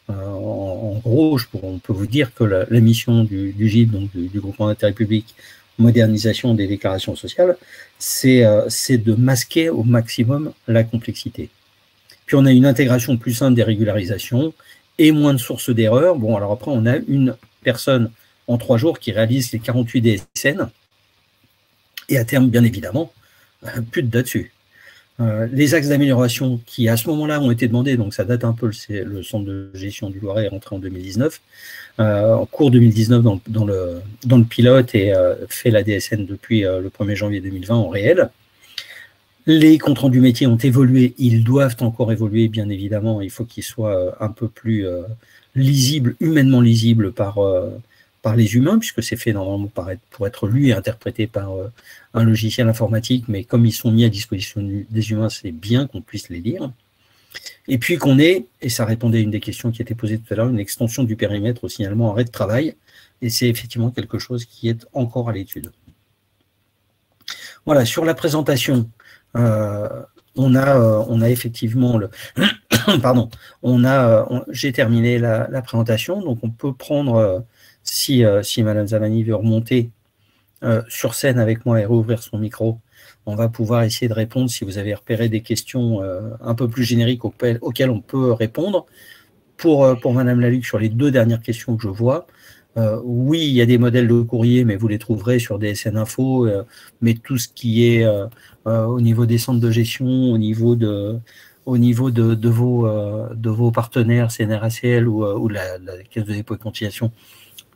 En gros, on peut vous dire que la mission du GIP, donc du groupement d'intérêt public, modernisation des déclarations sociales, c'est de masquer au maximum la complexité. Puis on a une intégration plus simple des régularisations et moins de sources d'erreurs. Bon, alors après, on a une personne en 3 jours qui réalise les 48 DSN, et à terme, bien évidemment, plus de date dessus. Les axes d'amélioration qui, à ce moment-là, ont été demandés, donc ça date un peu, le centre de gestion du Loiret est rentré en 2019, en cours 2019 dans le pilote et fait la DSN depuis le 1er janvier 2020 en réel. Les comptes rendus métiers ont évolué, ils doivent encore évoluer, bien évidemment, il faut qu'ils soient un peu plus lisibles, humainement lisibles par les humains, puisque c'est fait normalement pour être lu et interprété par un logiciel informatique, mais comme ils sont mis à disposition des humains, c'est bien qu'on puisse les lire. Et puis qu'on ait, et ça répondait à une des questions qui était posée tout à l'heure, une extension du périmètre au signalement arrêt de travail, et c'est effectivement quelque chose qui est encore à l'étude. Voilà, sur la présentation, on a effectivement pardon, j'ai terminé la présentation, donc on peut prendre, si Madame Zamani veut remonter sur scène avec moi et rouvrir son micro, on va pouvoir essayer de répondre si vous avez repéré des questions un peu plus génériques auxquelles on peut répondre. Pour Madame Laluc, sur les 2 dernières questions que je vois, oui, il y a des modèles de courrier, mais vous les trouverez sur DSN Info, mais tout ce qui est au niveau des centres de gestion, au niveau de vos partenaires CNRACL ou la Caisse de dépôt et conciliation,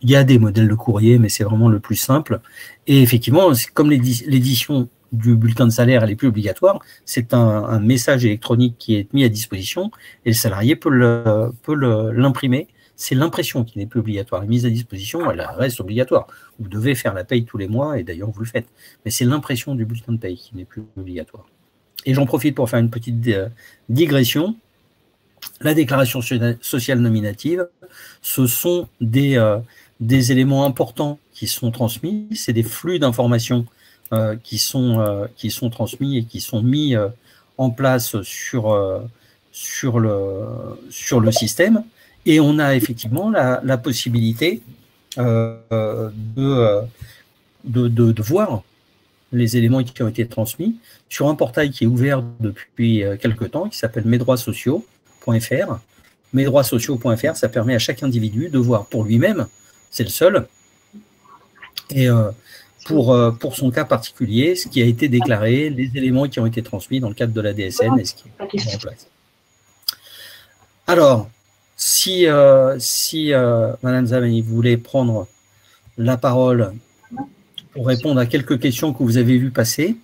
il y a des modèles de courrier, mais c'est vraiment le plus simple. Et effectivement, comme l'édition du bulletin de salaire, elle n'est plus obligatoire, c'est un message électronique qui est mis à disposition et le salarié peut l'imprimer. C'est l'impression qui n'est plus obligatoire. La mise à disposition, elle reste obligatoire. Vous devez faire la paye tous les mois et d'ailleurs vous le faites. Mais c'est l'impression du bulletin de paye qui n'est plus obligatoire. Et j'en profite pour faire une petite digression. La déclaration sociale nominative, ce sont des éléments importants qui sont transmis, c'est des flux d'informations qui sont transmis et qui sont mis en place sur le système. Et on a effectivement la possibilité de voir les éléments qui ont été transmis sur un portail qui est ouvert depuis quelque temps, qui s'appelle mesdroitssociaux.fr. Mesdroitssociaux.fr, ça permet à chaque individu de voir pour lui-même, c'est le seul, Et pour son cas particulier, ce qui a été déclaré, les éléments qui ont été transmis dans le cadre de la DSN et ce qui est mis en place. Alors, si Madame Zamani voulait prendre la parole pour répondre à quelques questions que vous avez vues passer.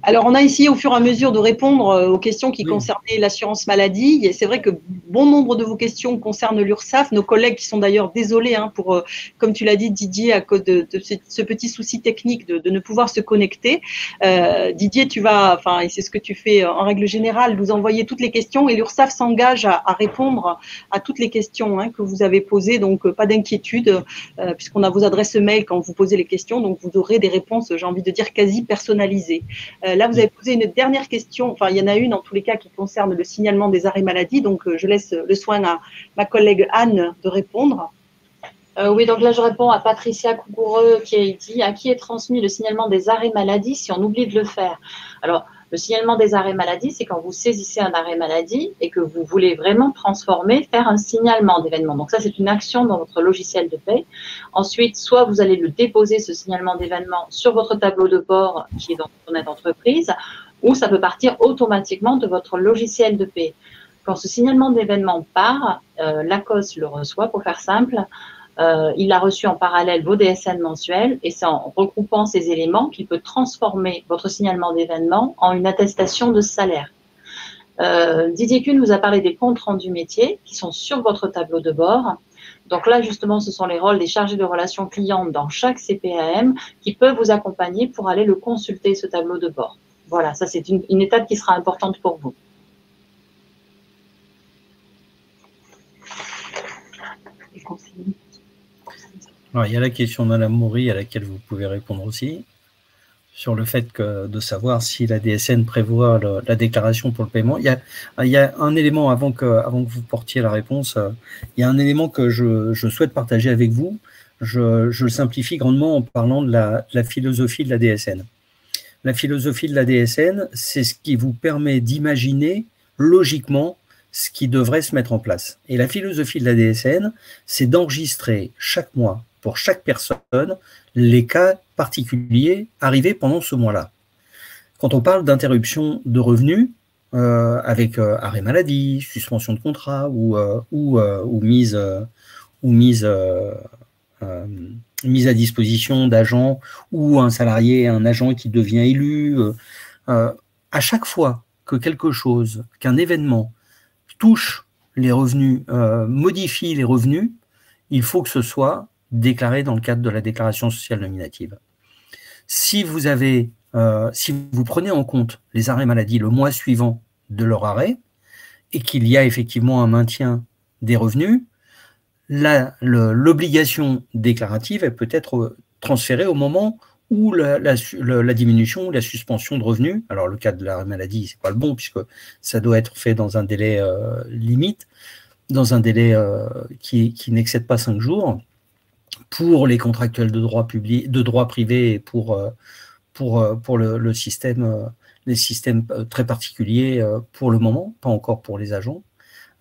Alors, on a essayé au fur et à mesure de répondre aux questions qui concernaient l'assurance maladie. Et c'est vrai que bon nombre de vos questions concernent l'URSSAF. Nos collègues qui sont d'ailleurs désolés pour, comme tu l'as dit Didier, à cause de ce petit souci technique de ne pouvoir se connecter. Didier, tu vas, et c'est ce que tu fais en règle générale, nous envoyer toutes les questions et l'URSSAF s'engage à répondre à toutes les questions que vous avez posées. Donc, pas d'inquiétude, puisqu'on a vos adresses mail quand vous posez les questions. Donc, vous aurez des réponses, j'ai envie de dire, quasi personnalisées. Là, vous avez posé une dernière question, il y en a une en tous les cas qui concerne le signalement des arrêts maladie, donc je laisse le soin à ma collègue Anne de répondre. Oui, donc là je réponds à Patricia Coucoureux qui dit « À qui est transmis le signalement des arrêts maladie si on oublie de le faire ?» Alors, le signalement des arrêts maladie, c'est quand vous saisissez un arrêt maladie et que vous voulez vraiment transformer, faire un signalement d'événement. Donc ça, c'est une action dans votre logiciel de paie. Ensuite, soit vous allez le déposer, ce signalement d'événement, sur votre tableau de bord qui est dans votre net entreprise, ou ça peut partir automatiquement de votre logiciel de paie. Quand ce signalement d'événement part, l'ACOS le reçoit, pour faire simple. Il a reçu en parallèle vos DSN mensuels et c'est en regroupant ces éléments qu'il peut transformer votre signalement d'événement en une attestation de salaire. Didier Kuhn vous a parlé des comptes rendus métiers qui sont sur votre tableau de bord. Donc là, justement, ce sont les rôles des chargés de relations clients dans chaque CPAM qui peuvent vous accompagner pour aller le consulter, ce tableau de bord. Voilà, ça c'est une étape qui sera importante pour vous. Alors, il y a la question de Madame Maury à laquelle vous pouvez répondre aussi, sur le fait de savoir si la DSN prévoit la déclaration pour le paiement. Il y a un élément, avant que vous portiez la réponse, il y a un élément que je souhaite partager avec vous. Je le simplifie grandement en parlant de la philosophie de la DSN. La philosophie de la DSN, c'est ce qui vous permet d'imaginer logiquement ce qui devrait se mettre en place. Et la philosophie de la DSN, c'est d'enregistrer chaque mois, pour chaque personne, les cas particuliers arrivés pendant ce mois-là. Quand on parle d'interruption de revenus, avec arrêt maladie, suspension de contrat ou mise à disposition d'agents ou un salarié, un agent qui devient élu, à chaque fois que quelque chose, qu'un événement touche les revenus, modifie les revenus, il faut que ce soit déclaré dans le cadre de la déclaration sociale nominative. Si vous prenez en compte les arrêts maladie le mois suivant de leur arrêt et qu'il y a effectivement un maintien des revenus, l'obligation déclarative elle peut être transférée au moment où la diminution ou la suspension de revenus, alors le cas de l'arrêt maladie, c'est pas le bon puisque ça doit être fait dans un délai limite, dans un délai qui n'excède pas 5 jours, pour les contractuels de droit public, de droit privé et pour le système, les systèmes très particuliers pour le moment, pas encore pour les agents.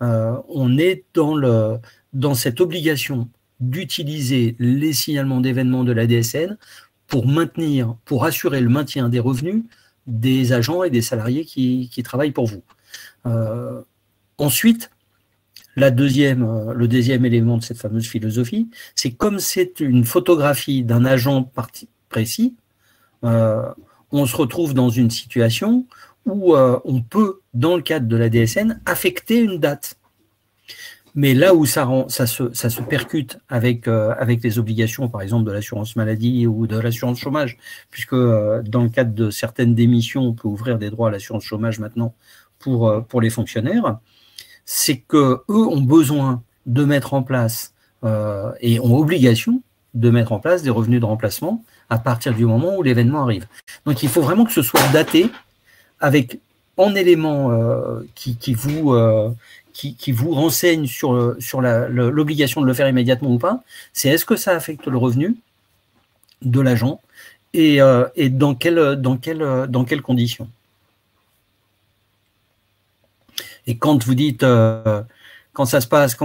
On est dans cette obligation d'utiliser les signalements d'événements de la DSN pour assurer le maintien des revenus des agents et des salariés qui travaillent pour vous. Ensuite, le deuxième élément de cette fameuse philosophie, c'est comme c'est une photographie d'un agent précis, on se retrouve dans une situation où on peut, dans le cadre de la DSN, affecter une date. Mais là où ça se percute avec les obligations, par exemple, de l'assurance maladie ou de l'assurance chômage, puisque dans le cadre de certaines démissions, on peut ouvrir des droits à l'assurance chômage maintenant pour les fonctionnaires, c'est qu'eux ont besoin de mettre en place et ont obligation de mettre en place des revenus de remplacement à partir du moment où l'événement arrive. Donc il faut vraiment que ce soit daté avec en éléments qui vous renseignent sur l'obligation de le faire immédiatement ou pas, c'est est-ce que ça affecte le revenu de l'agent et dans quelles conditions. Et quand vous dites comment se passe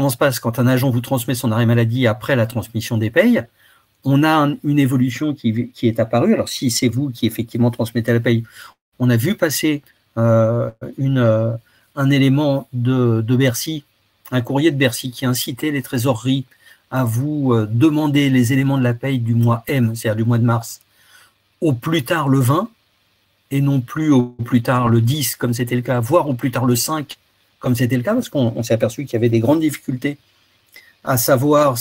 quand un agent vous transmet son arrêt maladie après la transmission des payes, on a une évolution qui est apparue. Alors, si c'est vous qui effectivement transmettez la paye, on a vu passer un élément de Bercy, un courrier de Bercy qui incitait les trésoreries à vous demander les éléments de la paye du mois M, c'est-à-dire du mois de mars, au plus tard le 20, et non plus au plus tard le 10, comme c'était le cas, voire au plus tard le 5, comme c'était le cas, parce qu'on s'est aperçu qu'il y avait des grandes difficultés à savoir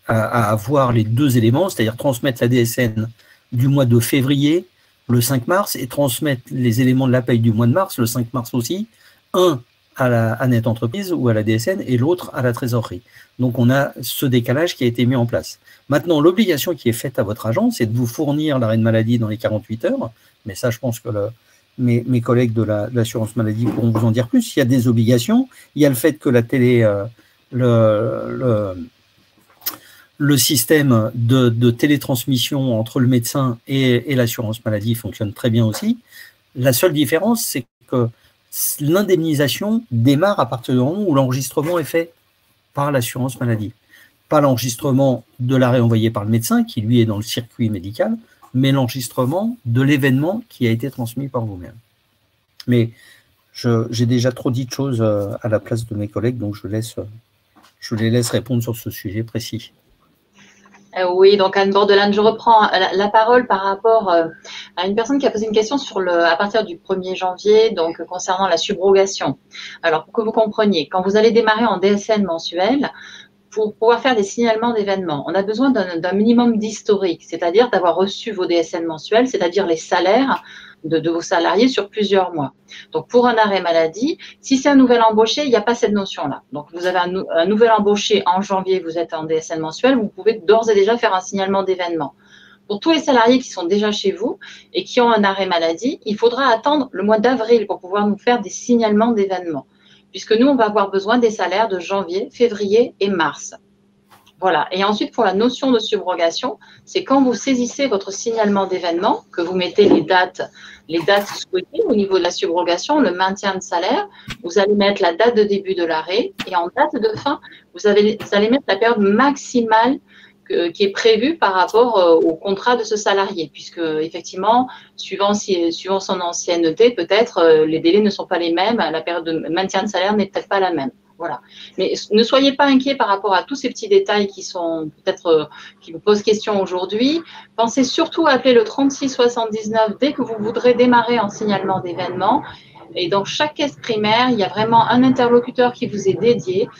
à avoir les deux éléments, c'est-à-dire transmettre la DSN du mois de février, le 5 mars, et transmettre les éléments de la paye du mois de mars, le 5 mars aussi, un à Net Entreprise ou à la DSN et l'autre à la trésorerie. Donc on a ce décalage qui a été mis en place. Maintenant, l'obligation qui est faite à votre agent, c'est de vous fournir l'arrêt de maladie dans les 48 heures, mais ça, je pense que mes collègues de l'assurance maladie pourront vous en dire plus. Il y a des obligations, il y a le fait que la télé, le système de télétransmission entre le médecin et l'assurance maladie fonctionne très bien aussi. La seule différence, c'est que l'indemnisation démarre à partir du moment où l'enregistrement est fait par l'assurance maladie. Pas l'enregistrement de l'arrêt envoyé par le médecin, qui lui est dans le circuit médical, mais l'enregistrement de l'événement qui a été transmis par vous-même. Mais j'ai déjà trop dit de choses à la place de mes collègues, donc je les laisse répondre sur ce sujet précis. Oui, donc Anne Bordelane, je reprends la parole par rapport à une personne qui a posé une question à partir du 1er janvier, donc concernant la subrogation. Alors, pour que vous compreniez, quand vous allez démarrer en DSN mensuel, pour pouvoir faire des signalements d'événements, on a besoin d'un minimum d'historique, c'est-à-dire d'avoir reçu vos DSN mensuels, c'est-à-dire les salaires de vos salariés sur plusieurs mois. Donc, pour un arrêt maladie, si c'est un nouvel embauché, il n'y a pas cette notion-là. Donc, vous avez un nouvel embauché en janvier, vous êtes en DSN mensuel, vous pouvez d'ores et déjà faire un signalement d'événement. Pour tous les salariés qui sont déjà chez vous et qui ont un arrêt maladie, il faudra attendre le mois d'avril pour pouvoir nous faire des signalements d'événements, puisque nous, on va avoir besoin des salaires de janvier, février et mars. Voilà. Et ensuite, pour la notion de subrogation, c'est quand vous saisissez votre signalement d'événement, que vous mettez les dates souhaitées au niveau de la subrogation, le maintien de salaire, vous allez mettre la date de début de l'arrêt et en date de fin, vous allez mettre la période maximale qui est prévue par rapport au contrat de ce salarié, puisque effectivement, suivant son ancienneté, peut-être les délais ne sont pas les mêmes, la période de maintien de salaire n'est peut-être pas la même. Voilà. Mais ne soyez pas inquiets par rapport à tous ces petits détails qui sont peut-être qui vous posent question aujourd'hui. Pensez surtout à appeler le 3679 dès que vous voudrez démarrer en signalement d'événements. Et dans chaque caisse primaire, il y a vraiment un interlocuteur qui vous est dédié.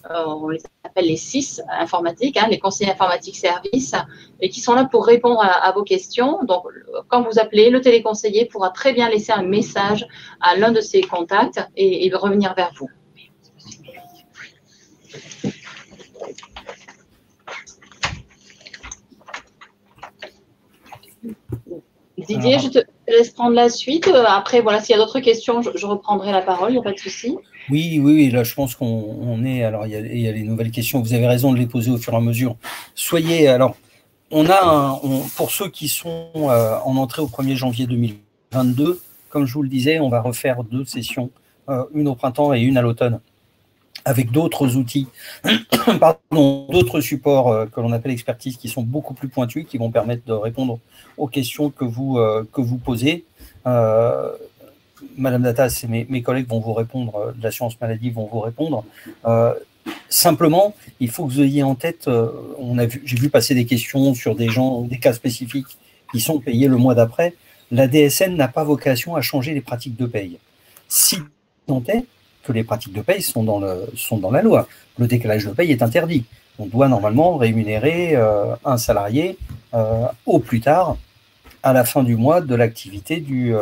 On les appelle les CIS informatiques, les conseillers informatiques services, et qui sont là pour répondre à vos questions. Donc, quand vous appelez, le téléconseiller pourra très bien laisser un message à l'un de ses contacts et revenir vers vous. Didier, je te laisse prendre la suite. Après, voilà, s'il y a d'autres questions, je reprendrai la parole, il n'y a pas de souci. Oui, là, je pense qu'on est… Alors, il y a les nouvelles questions, vous avez raison de les poser au fur et à mesure. Alors, pour ceux qui sont en entrée au 1er janvier 2022, comme je vous le disais, on va refaire 2 sessions, une au printemps et une à l'automne, avec d'autres outils, d'autres supports que l'on appelle expertise, qui sont beaucoup plus pointus, qui vont permettre de répondre aux questions que vous posez. Madame Datas, mes collègues vont vous répondre, de l'assurance maladie vont vous répondre. Simplement, il faut que vous ayez en tête, j'ai vu passer des questions sur des cas spécifiques qui sont payés le mois d'après. La DSN n'a pas vocation à changer les pratiques de paye. Si tant est que les pratiques de paye sont dans la loi. Le décalage de paye est interdit. On doit normalement rémunérer un salarié au plus tard à la fin du mois de l'activité du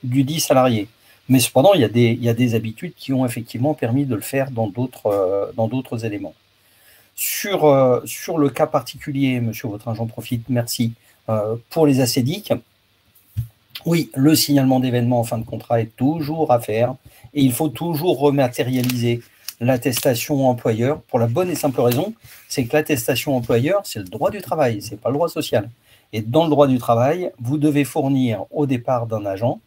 dit salarié. Mais cependant, il y a des habitudes qui ont effectivement permis de le faire dans d'autres éléments. Sur le cas particulier, Monsieur Vautrin, j'en profite, merci, pour les acédiques. Oui, le signalement d'événement en fin de contrat est toujours à faire et il faut toujours rematérialiser l'attestation employeur pour la bonne et simple raison, c'est que l'attestation employeur, c'est le droit du travail, ce n'est pas le droit social. Et dans le droit du travail, vous devez fournir au départ d'un agent,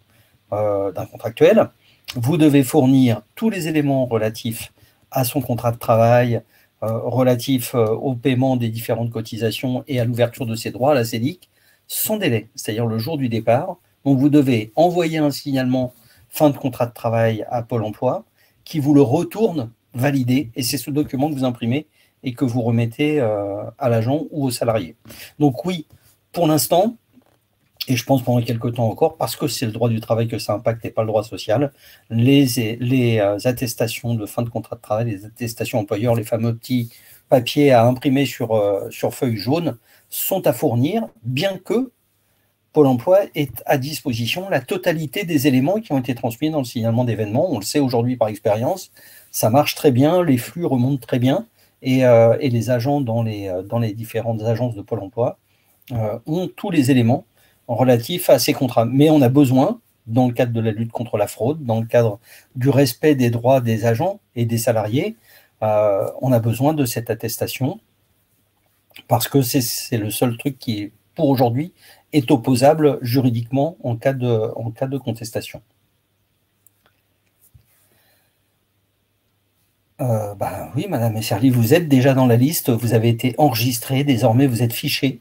d'un contractuel, vous devez fournir tous les éléments relatifs à son contrat de travail, relatifs au paiement des différentes cotisations et à l'ouverture de ces droits à la CEDIC sans délai, c'est-à-dire le jour du départ. Donc, vous devez envoyer un signalement fin de contrat de travail à Pôle emploi qui vous le retourne validé, et c'est ce document que vous imprimez et que vous remettez à l'agent ou au salarié. Donc oui, pour l'instant, et je pense pendant quelques temps encore, parce que c'est le droit du travail que ça impacte et pas le droit social, les attestations de fin de contrat de travail, les attestations employeurs, les fameux petits papiers à imprimer sur feuille jaune, sont à fournir, bien que Pôle emploi ait à disposition la totalité des éléments qui ont été transmis dans le signalement d'événement. On le sait aujourd'hui par expérience, ça marche très bien, les flux remontent très bien, et les agents dans les différentes agences de Pôle emploi ont tous les éléments relatifs à ces contrats. Mais on a besoin, dans le cadre de la lutte contre la fraude, dans le cadre du respect des droits des agents et des salariés, on a besoin de cette attestation parce que c'est le seul truc qui, pour aujourd'hui, est opposable juridiquement en cas de contestation. Oui, Madame Esserly, vous êtes déjà dans la liste, vous avez été enregistré, désormais vous êtes fiché.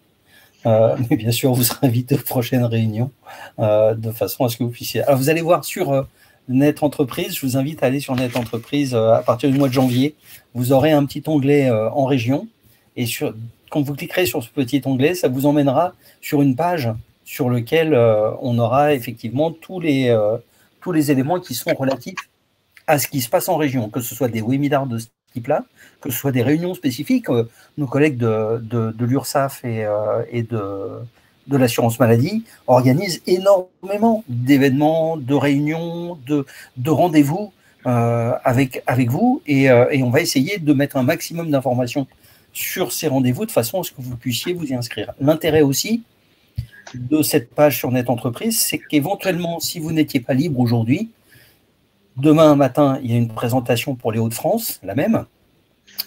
Mais bien sûr, vous serez invité aux prochaines réunions de façon à ce que vous puissiez. Alors, vous allez voir sur Net Entreprise, je vous invite à aller sur Net Entreprise à partir du mois de janvier. Vous aurez un petit onglet en région, et quand vous cliquerez sur ce petit onglet, ça vous emmènera sur une page sur laquelle on aura effectivement tous les éléments qui sont relatifs à ce qui se passe en région, que ce soit des webinars de ce type-là, que ce soit des réunions spécifiques. Nos collègues de l'URSSAF et de l'assurance maladie organisent énormément d'événements, de réunions, de rendez-vous avec vous, et on va essayer de mettre un maximum d'informations sur ces rendez-vous de façon à ce que vous puissiez vous y inscrire. L'intérêt aussi de cette page sur Net Entreprise, c'est qu'éventuellement, si vous n'étiez pas libre aujourd'hui, demain matin, il y a une présentation pour les Hauts-de-France, la même.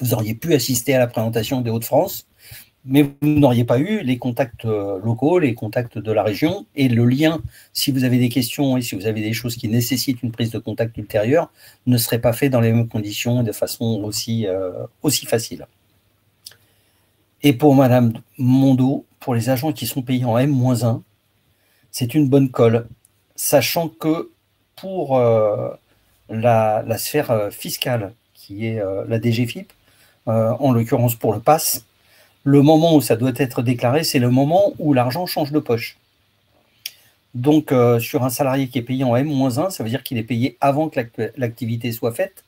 Vous auriez pu assister à la présentation des Hauts-de-France, mais vous n'auriez pas eu les contacts locaux, les contacts de la région, et le lien, si vous avez des questions et si vous avez des choses qui nécessitent une prise de contact ultérieure, ne serait pas fait dans les mêmes conditions et de façon aussi facile. Et pour Madame Mondo, pour les agents qui sont payés en M-1, c'est une bonne colle, sachant que pour la sphère fiscale, qui est la DGFiP, en l'occurrence pour le PASS, le moment où ça doit être déclaré, c'est le moment où l'argent change de poche. Donc, sur un salarié qui est payé en M-1, ça veut dire qu'il est payé avant que l'activité soit faite.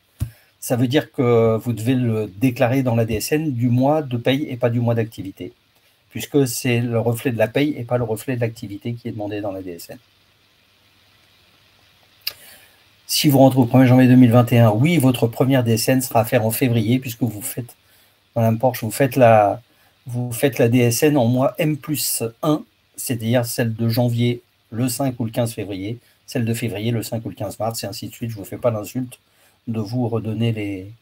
Ça veut dire que vous devez le déclarer dans la DSN du mois de paye et pas du mois d'activité, puisque c'est le reflet de la paye et pas le reflet de l'activité qui est demandé dans la DSN. Si vous rentrez au 1er janvier 2021, oui, votre première DSN sera à faire en février, puisque vous faites, Madame Porche, vous faites la DSN en mois M+1, c'est-à-dire celle de janvier le 5 ou le 15 février, celle de février le 5 ou le 15 mars, et ainsi de suite. Je ne vous fais pas l'insulte de vous redonner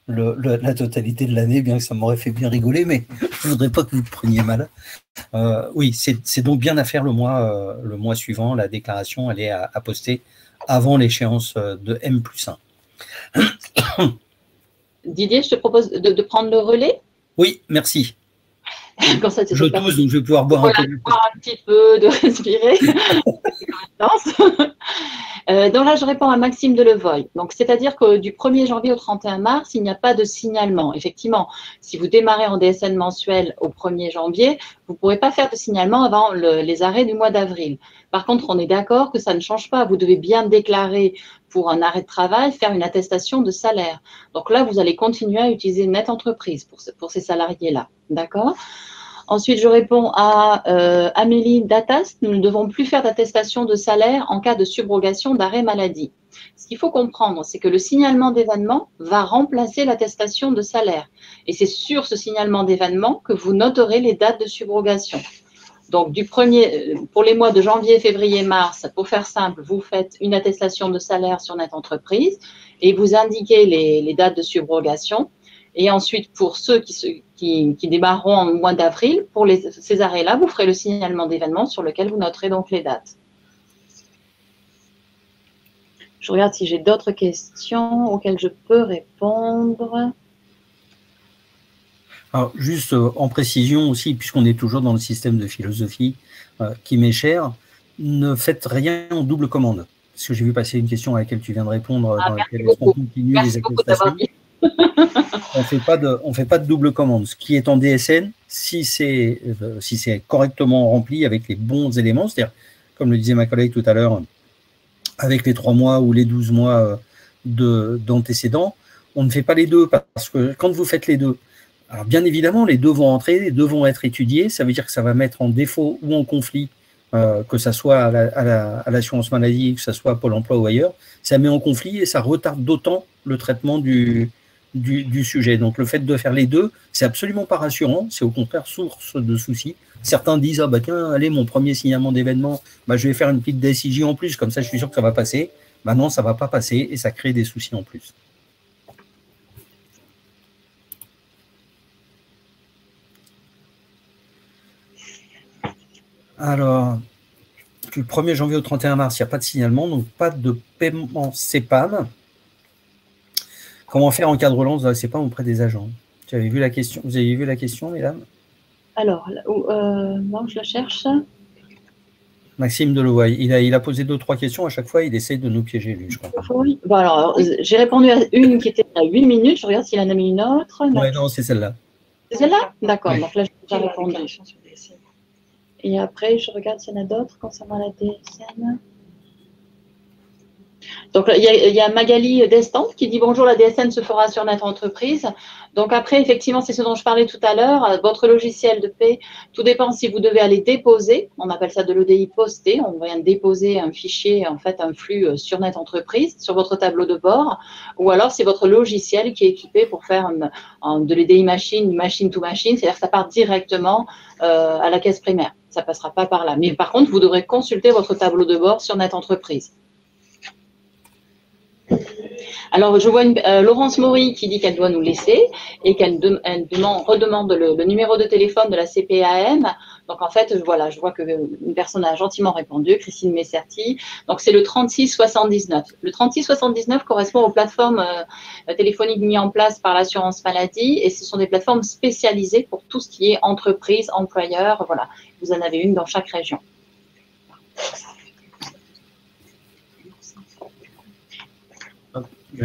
la totalité de l'année, bien que ça m'aurait fait bien rigoler, mais je ne voudrais pas que vous le preniez mal. Oui, c'est donc bien à faire le mois suivant. La déclaration, elle est à poster avant l'échéance de M+1. Didier, je te propose de prendre le relais. Oui, merci. Comme ça, je tousse, donc je vais pouvoir boire un peu. Un petit peu, de respirer. Donc là, je réponds à Maxime Delevoye. Donc, c'est-à-dire que du 1er janvier au 31 mars, il n'y a pas de signalement. Effectivement, si vous démarrez en DSN mensuel au 1er janvier, vous ne pourrez pas faire de signalement avant les arrêts du mois d'avril. Par contre, on est d'accord que ça ne change pas. Vous devez bien déclarer pour un arrêt de travail, faire une attestation de salaire. Donc là, vous allez continuer à utiliser Net Entreprise pour ces salariés-là. D'accord ? Ensuite, je réponds à Amélie Datas. Nous ne devons plus faire d'attestation de salaire en cas de subrogation d'arrêt maladie. Ce qu'il faut comprendre, c'est que le signalement d'événement va remplacer l'attestation de salaire. Et c'est sur ce signalement d'événement que vous noterez les dates de subrogation. Donc, pour les mois de janvier, février, mars, pour faire simple, vous faites une attestation de salaire sur Net Entreprise et vous indiquez les dates de subrogation. Et ensuite, pour ceux qui démarreront en mois d'avril, pour ces arrêts-là, vous ferez le signalement d'événement sur lequel vous noterez donc les dates. Je regarde si j'ai d'autres questions auxquelles je peux répondre. Alors, juste en précision aussi, puisqu'on est toujours dans le système de philosophie qui m'est cher, ne faites rien en double commande. Parce que j'ai vu passer une question à laquelle tu viens de répondre, dans laquelle est-ce qu'on continue les attestations. On fait pas de double commande. Ce qui est en DSN, si c'est correctement rempli avec les bons éléments, c'est-à-dire, comme le disait ma collègue tout à l'heure, avec les 3 mois ou les 12 mois d'antécédents, on ne fait pas les deux, parce que quand vous faites les deux, alors bien évidemment, les deux vont entrer, les deux vont être étudiés, ça veut dire que ça va mettre en défaut ou en conflit, que ça soit à l'assurance maladie, que ça soit à Pôle emploi ou ailleurs, ça met en conflit et ça retarde d'autant le traitement du sujet. Donc le fait de faire les deux, c'est absolument pas rassurant, c'est au contraire source de soucis. Certains disent, ah bah tiens, allez, mon premier signalement d'événement, bah, je vais faire une petite DSIJ en plus, comme ça je suis sûr que ça va passer. Bah non, ça va pas passer et ça crée des soucis en plus. Alors, du 1er janvier au 31 mars, il n'y a pas de signalement, donc pas de paiement CEPAM. Comment faire en cas de relance de la CEPAM auprès des agents? Vous avez vu la question, mesdames? Alors, non, je la cherche. Maxime Deloy, il a posé 2-3 questions à chaque fois, il essaie de nous piéger, lui, je crois. Oui. Bon, alors, j'ai répondu à une qui était à 8 minutes, je regarde s'il en a mis une autre. Oui, non, c'est celle-là. C'est celle-là? D'accord, Oui. donc là, j'ai déjà répondu. Et après, je regarde s'il y en a d'autres concernant la DSN. Donc, il y a Magali Destante qui dit « Bonjour, la DSN se fera sur notre entreprise ». Donc, après, effectivement, c'est ce dont je parlais tout à l'heure. Votre logiciel de paie, tout dépend si vous devez aller déposer. On appelle ça de l'EDI posté. On vient déposer un fichier, en fait, un flux sur notre entreprise, sur votre tableau de bord. Ou alors, c'est votre logiciel qui est équipé pour faire de l'EDI machine to machine. C'est-à-dire que ça part directement à la caisse primaire. Ça ne passera pas par là. Mais par contre, vous devrez consulter votre tableau de bord sur notre entreprise. Alors, je vois Laurence Maury qui dit qu'elle doit nous laisser et qu'elle redemande le numéro de téléphone de la CPAM. Donc, en fait, voilà, je vois qu'une personne a gentiment répondu, Christine Messerti. Donc, c'est le 3679. Le 3679 correspond aux plateformes téléphoniques mises en place par l'assurance maladie et ce sont des plateformes spécialisées pour tout ce qui est entreprise, employeur. Voilà, vous en avez une dans chaque région.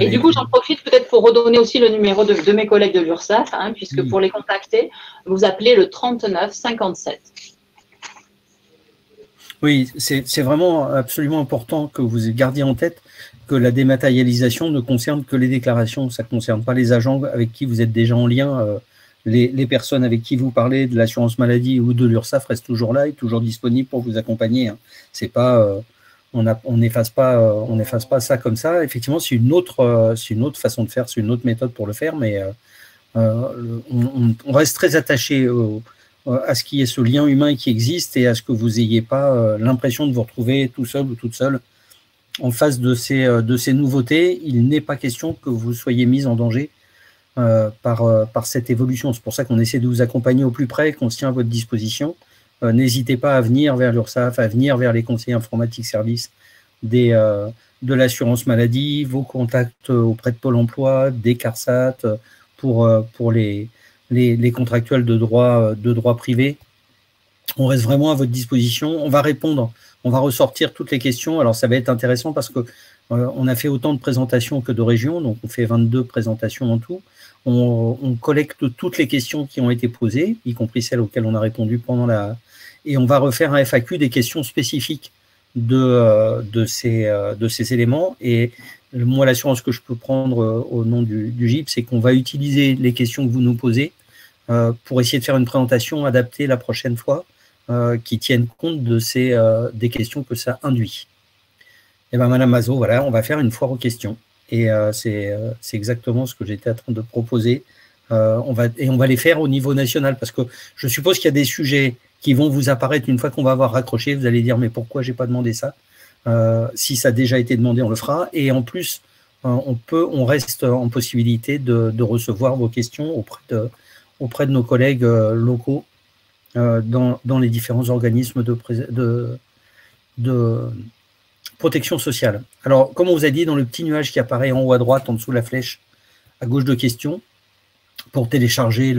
Et du coup, j'en profite peut-être pour redonner aussi le numéro de mes collègues de l'URSSAF, puisque pour les contacter, vous appelez le 39 57. Oui, c'est vraiment absolument important que vous gardiez en tête que la dématérialisation ne concerne que les déclarations, ça ne concerne pas les agents avec qui vous êtes déjà en lien. Les personnes avec qui vous parlez de l'assurance maladie ou de l'URSSAF restent toujours là et toujours disponibles pour vous accompagner. C'est pas... on n'efface pas ça comme ça. Effectivement, c'est une autre façon de faire, c'est une autre méthode pour le faire, mais on reste très attaché à ce qui est ce lien humain qui existe et à ce que vous n'ayez pas l'impression de vous retrouver tout seul ou toute seule en face de ces nouveautés. Il n'est pas question que vous soyez mis en danger par cette évolution. C'est pour ça qu'on essaie de vous accompagner au plus près, qu'on se tient à votre disposition. N'hésitez pas à venir vers l'URSSAF, à venir vers les conseillers informatiques services de l'assurance maladie, vos contacts auprès de Pôle emploi, des CARSAT, pour les contractuels de droit privé. On reste vraiment à votre disposition. On va répondre, on va ressortir toutes les questions. Alors, ça va être intéressant parce que on a fait autant de présentations que de régions, donc on fait 22 présentations en tout. On collecte toutes les questions qui ont été posées, y compris celles auxquelles on a répondu pendant et on va refaire un FAQ des questions spécifiques de ces éléments. Et moi, l'assurance que je peux prendre au nom du GIP, c'est qu'on va utiliser les questions que vous nous posez pour essayer de faire une présentation adaptée la prochaine fois qui tienne compte des questions que ça induit. Et bien, Madame Mazot, voilà, on va faire une foire aux questions. Et c'est exactement ce que j'étais en train de proposer. On va les faire au niveau national parce que je suppose qu'il y a des sujets qui vont vous apparaître une fois qu'on va avoir raccroché. Vous allez dire, mais pourquoi je n'ai pas demandé ça? Si ça a déjà été demandé, on le fera. Et en plus, on reste en possibilité de recevoir vos questions auprès de nos collègues locaux dans les différents organismes de protection sociale. Alors, comme on vous a dit, dans le petit nuage qui apparaît en haut à droite, en dessous de la flèche, à gauche de questions, pour télécharger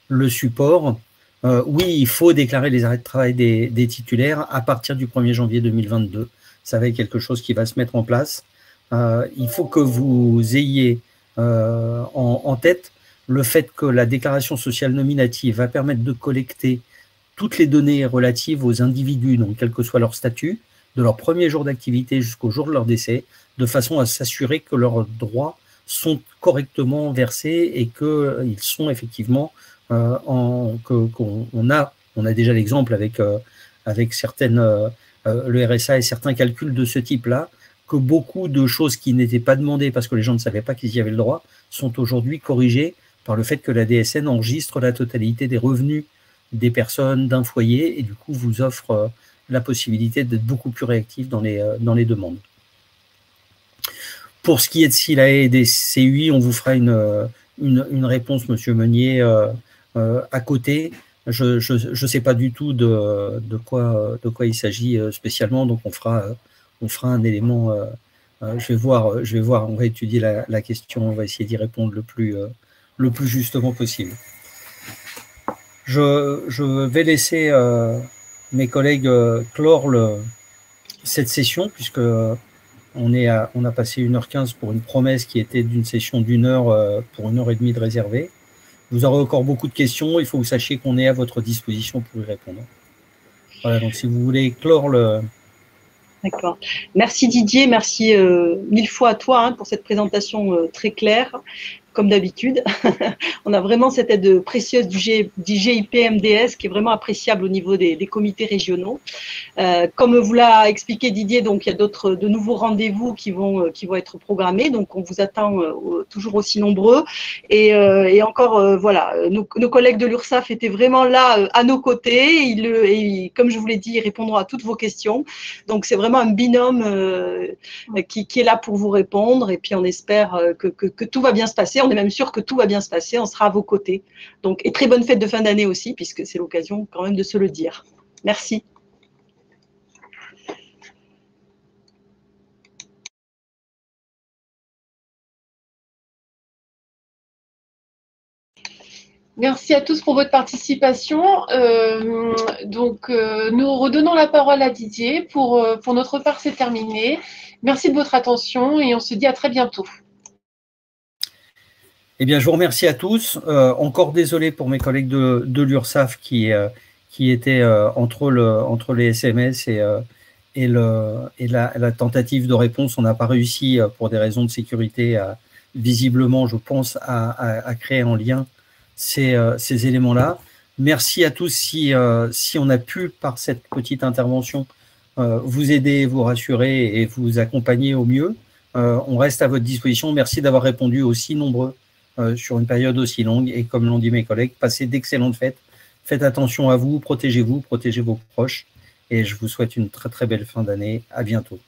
le support. Oui, il faut déclarer les arrêts de travail des titulaires à partir du 1er janvier 2022. Ça va être quelque chose qui va se mettre en place. Il faut que vous ayez en tête le fait que la déclaration sociale nominative va permettre de collecter toutes les données relatives aux individus, donc quel que soit leur statut, de leur premier jour d'activité jusqu'au jour de leur décès, de façon à s'assurer que leurs droits sont correctement versés et qu'ils sont effectivement on a déjà l'exemple avec certaines le RSA et certains calculs de ce type-là, que beaucoup de choses qui n'étaient pas demandées parce que les gens ne savaient pas qu'ils y avaient le droit sont aujourd'hui corrigées par le fait que la DSN enregistre la totalité des revenus des personnes d'un foyer et du coup vous offre la possibilité d'être beaucoup plus réactif dans les demandes. Pour ce qui est de SILAE et des CUI, on vous fera une réponse, Monsieur Meunier, à côté. Je sais pas du tout de quoi il s'agit spécialement, donc on fera un élément. Je vais voir, on va étudier la question, on va essayer d'y répondre le plus justement possible. Je vais laisser mes collègues clore cette session, puisque on a passé 1h15 pour une promesse qui était d'une session d'1 heure pour 1h30 de réservée. Vous aurez encore beaucoup de questions, il faut que vous sachiez qu'on est à votre disposition pour y répondre. Voilà, donc si vous voulez clore le... D'accord. Merci Didier, merci 1000 fois à toi pour cette présentation très claire, comme d'habitude. On a vraiment cette aide précieuse du GIP-MDS qui est vraiment appréciable au niveau des comités régionaux. Comme vous l'a expliqué Didier, donc il y a de nouveaux rendez-vous qui vont être programmés, donc on vous attend toujours aussi nombreux. Et encore, voilà, nos collègues de l'URSSAF étaient vraiment là à nos côtés. Et comme je vous l'ai dit, ils répondront à toutes vos questions. Donc c'est vraiment un binôme qui est là pour vous répondre. Et puis on espère que tout va bien se passer. On est même sûr que tout va bien se passer. On sera à vos côtés. Donc, et très bonne fête de fin d'année aussi, puisque c'est l'occasion quand même de se le dire. Merci. Merci à tous pour votre participation. Nous redonnons la parole à Didier. Pour notre part, c'est terminé. Merci de votre attention et on se dit à très bientôt. Eh bien, je vous remercie à tous. Encore désolé pour mes collègues de l'URSSAF qui étaient entre les SMS et la tentative de réponse. On n'a pas réussi, pour des raisons de sécurité, visiblement, je pense, à créer en lien ces éléments-là. Merci à tous si on a pu, par cette petite intervention, vous aider, vous rassurer et vous accompagner au mieux. On reste à votre disposition. Merci d'avoir répondu aussi nombreux sur une période aussi longue. Et comme l'ont dit mes collègues, passez d'excellentes fêtes. Faites attention à vous, protégez vos proches. Et je vous souhaite une très très belle fin d'année. À bientôt.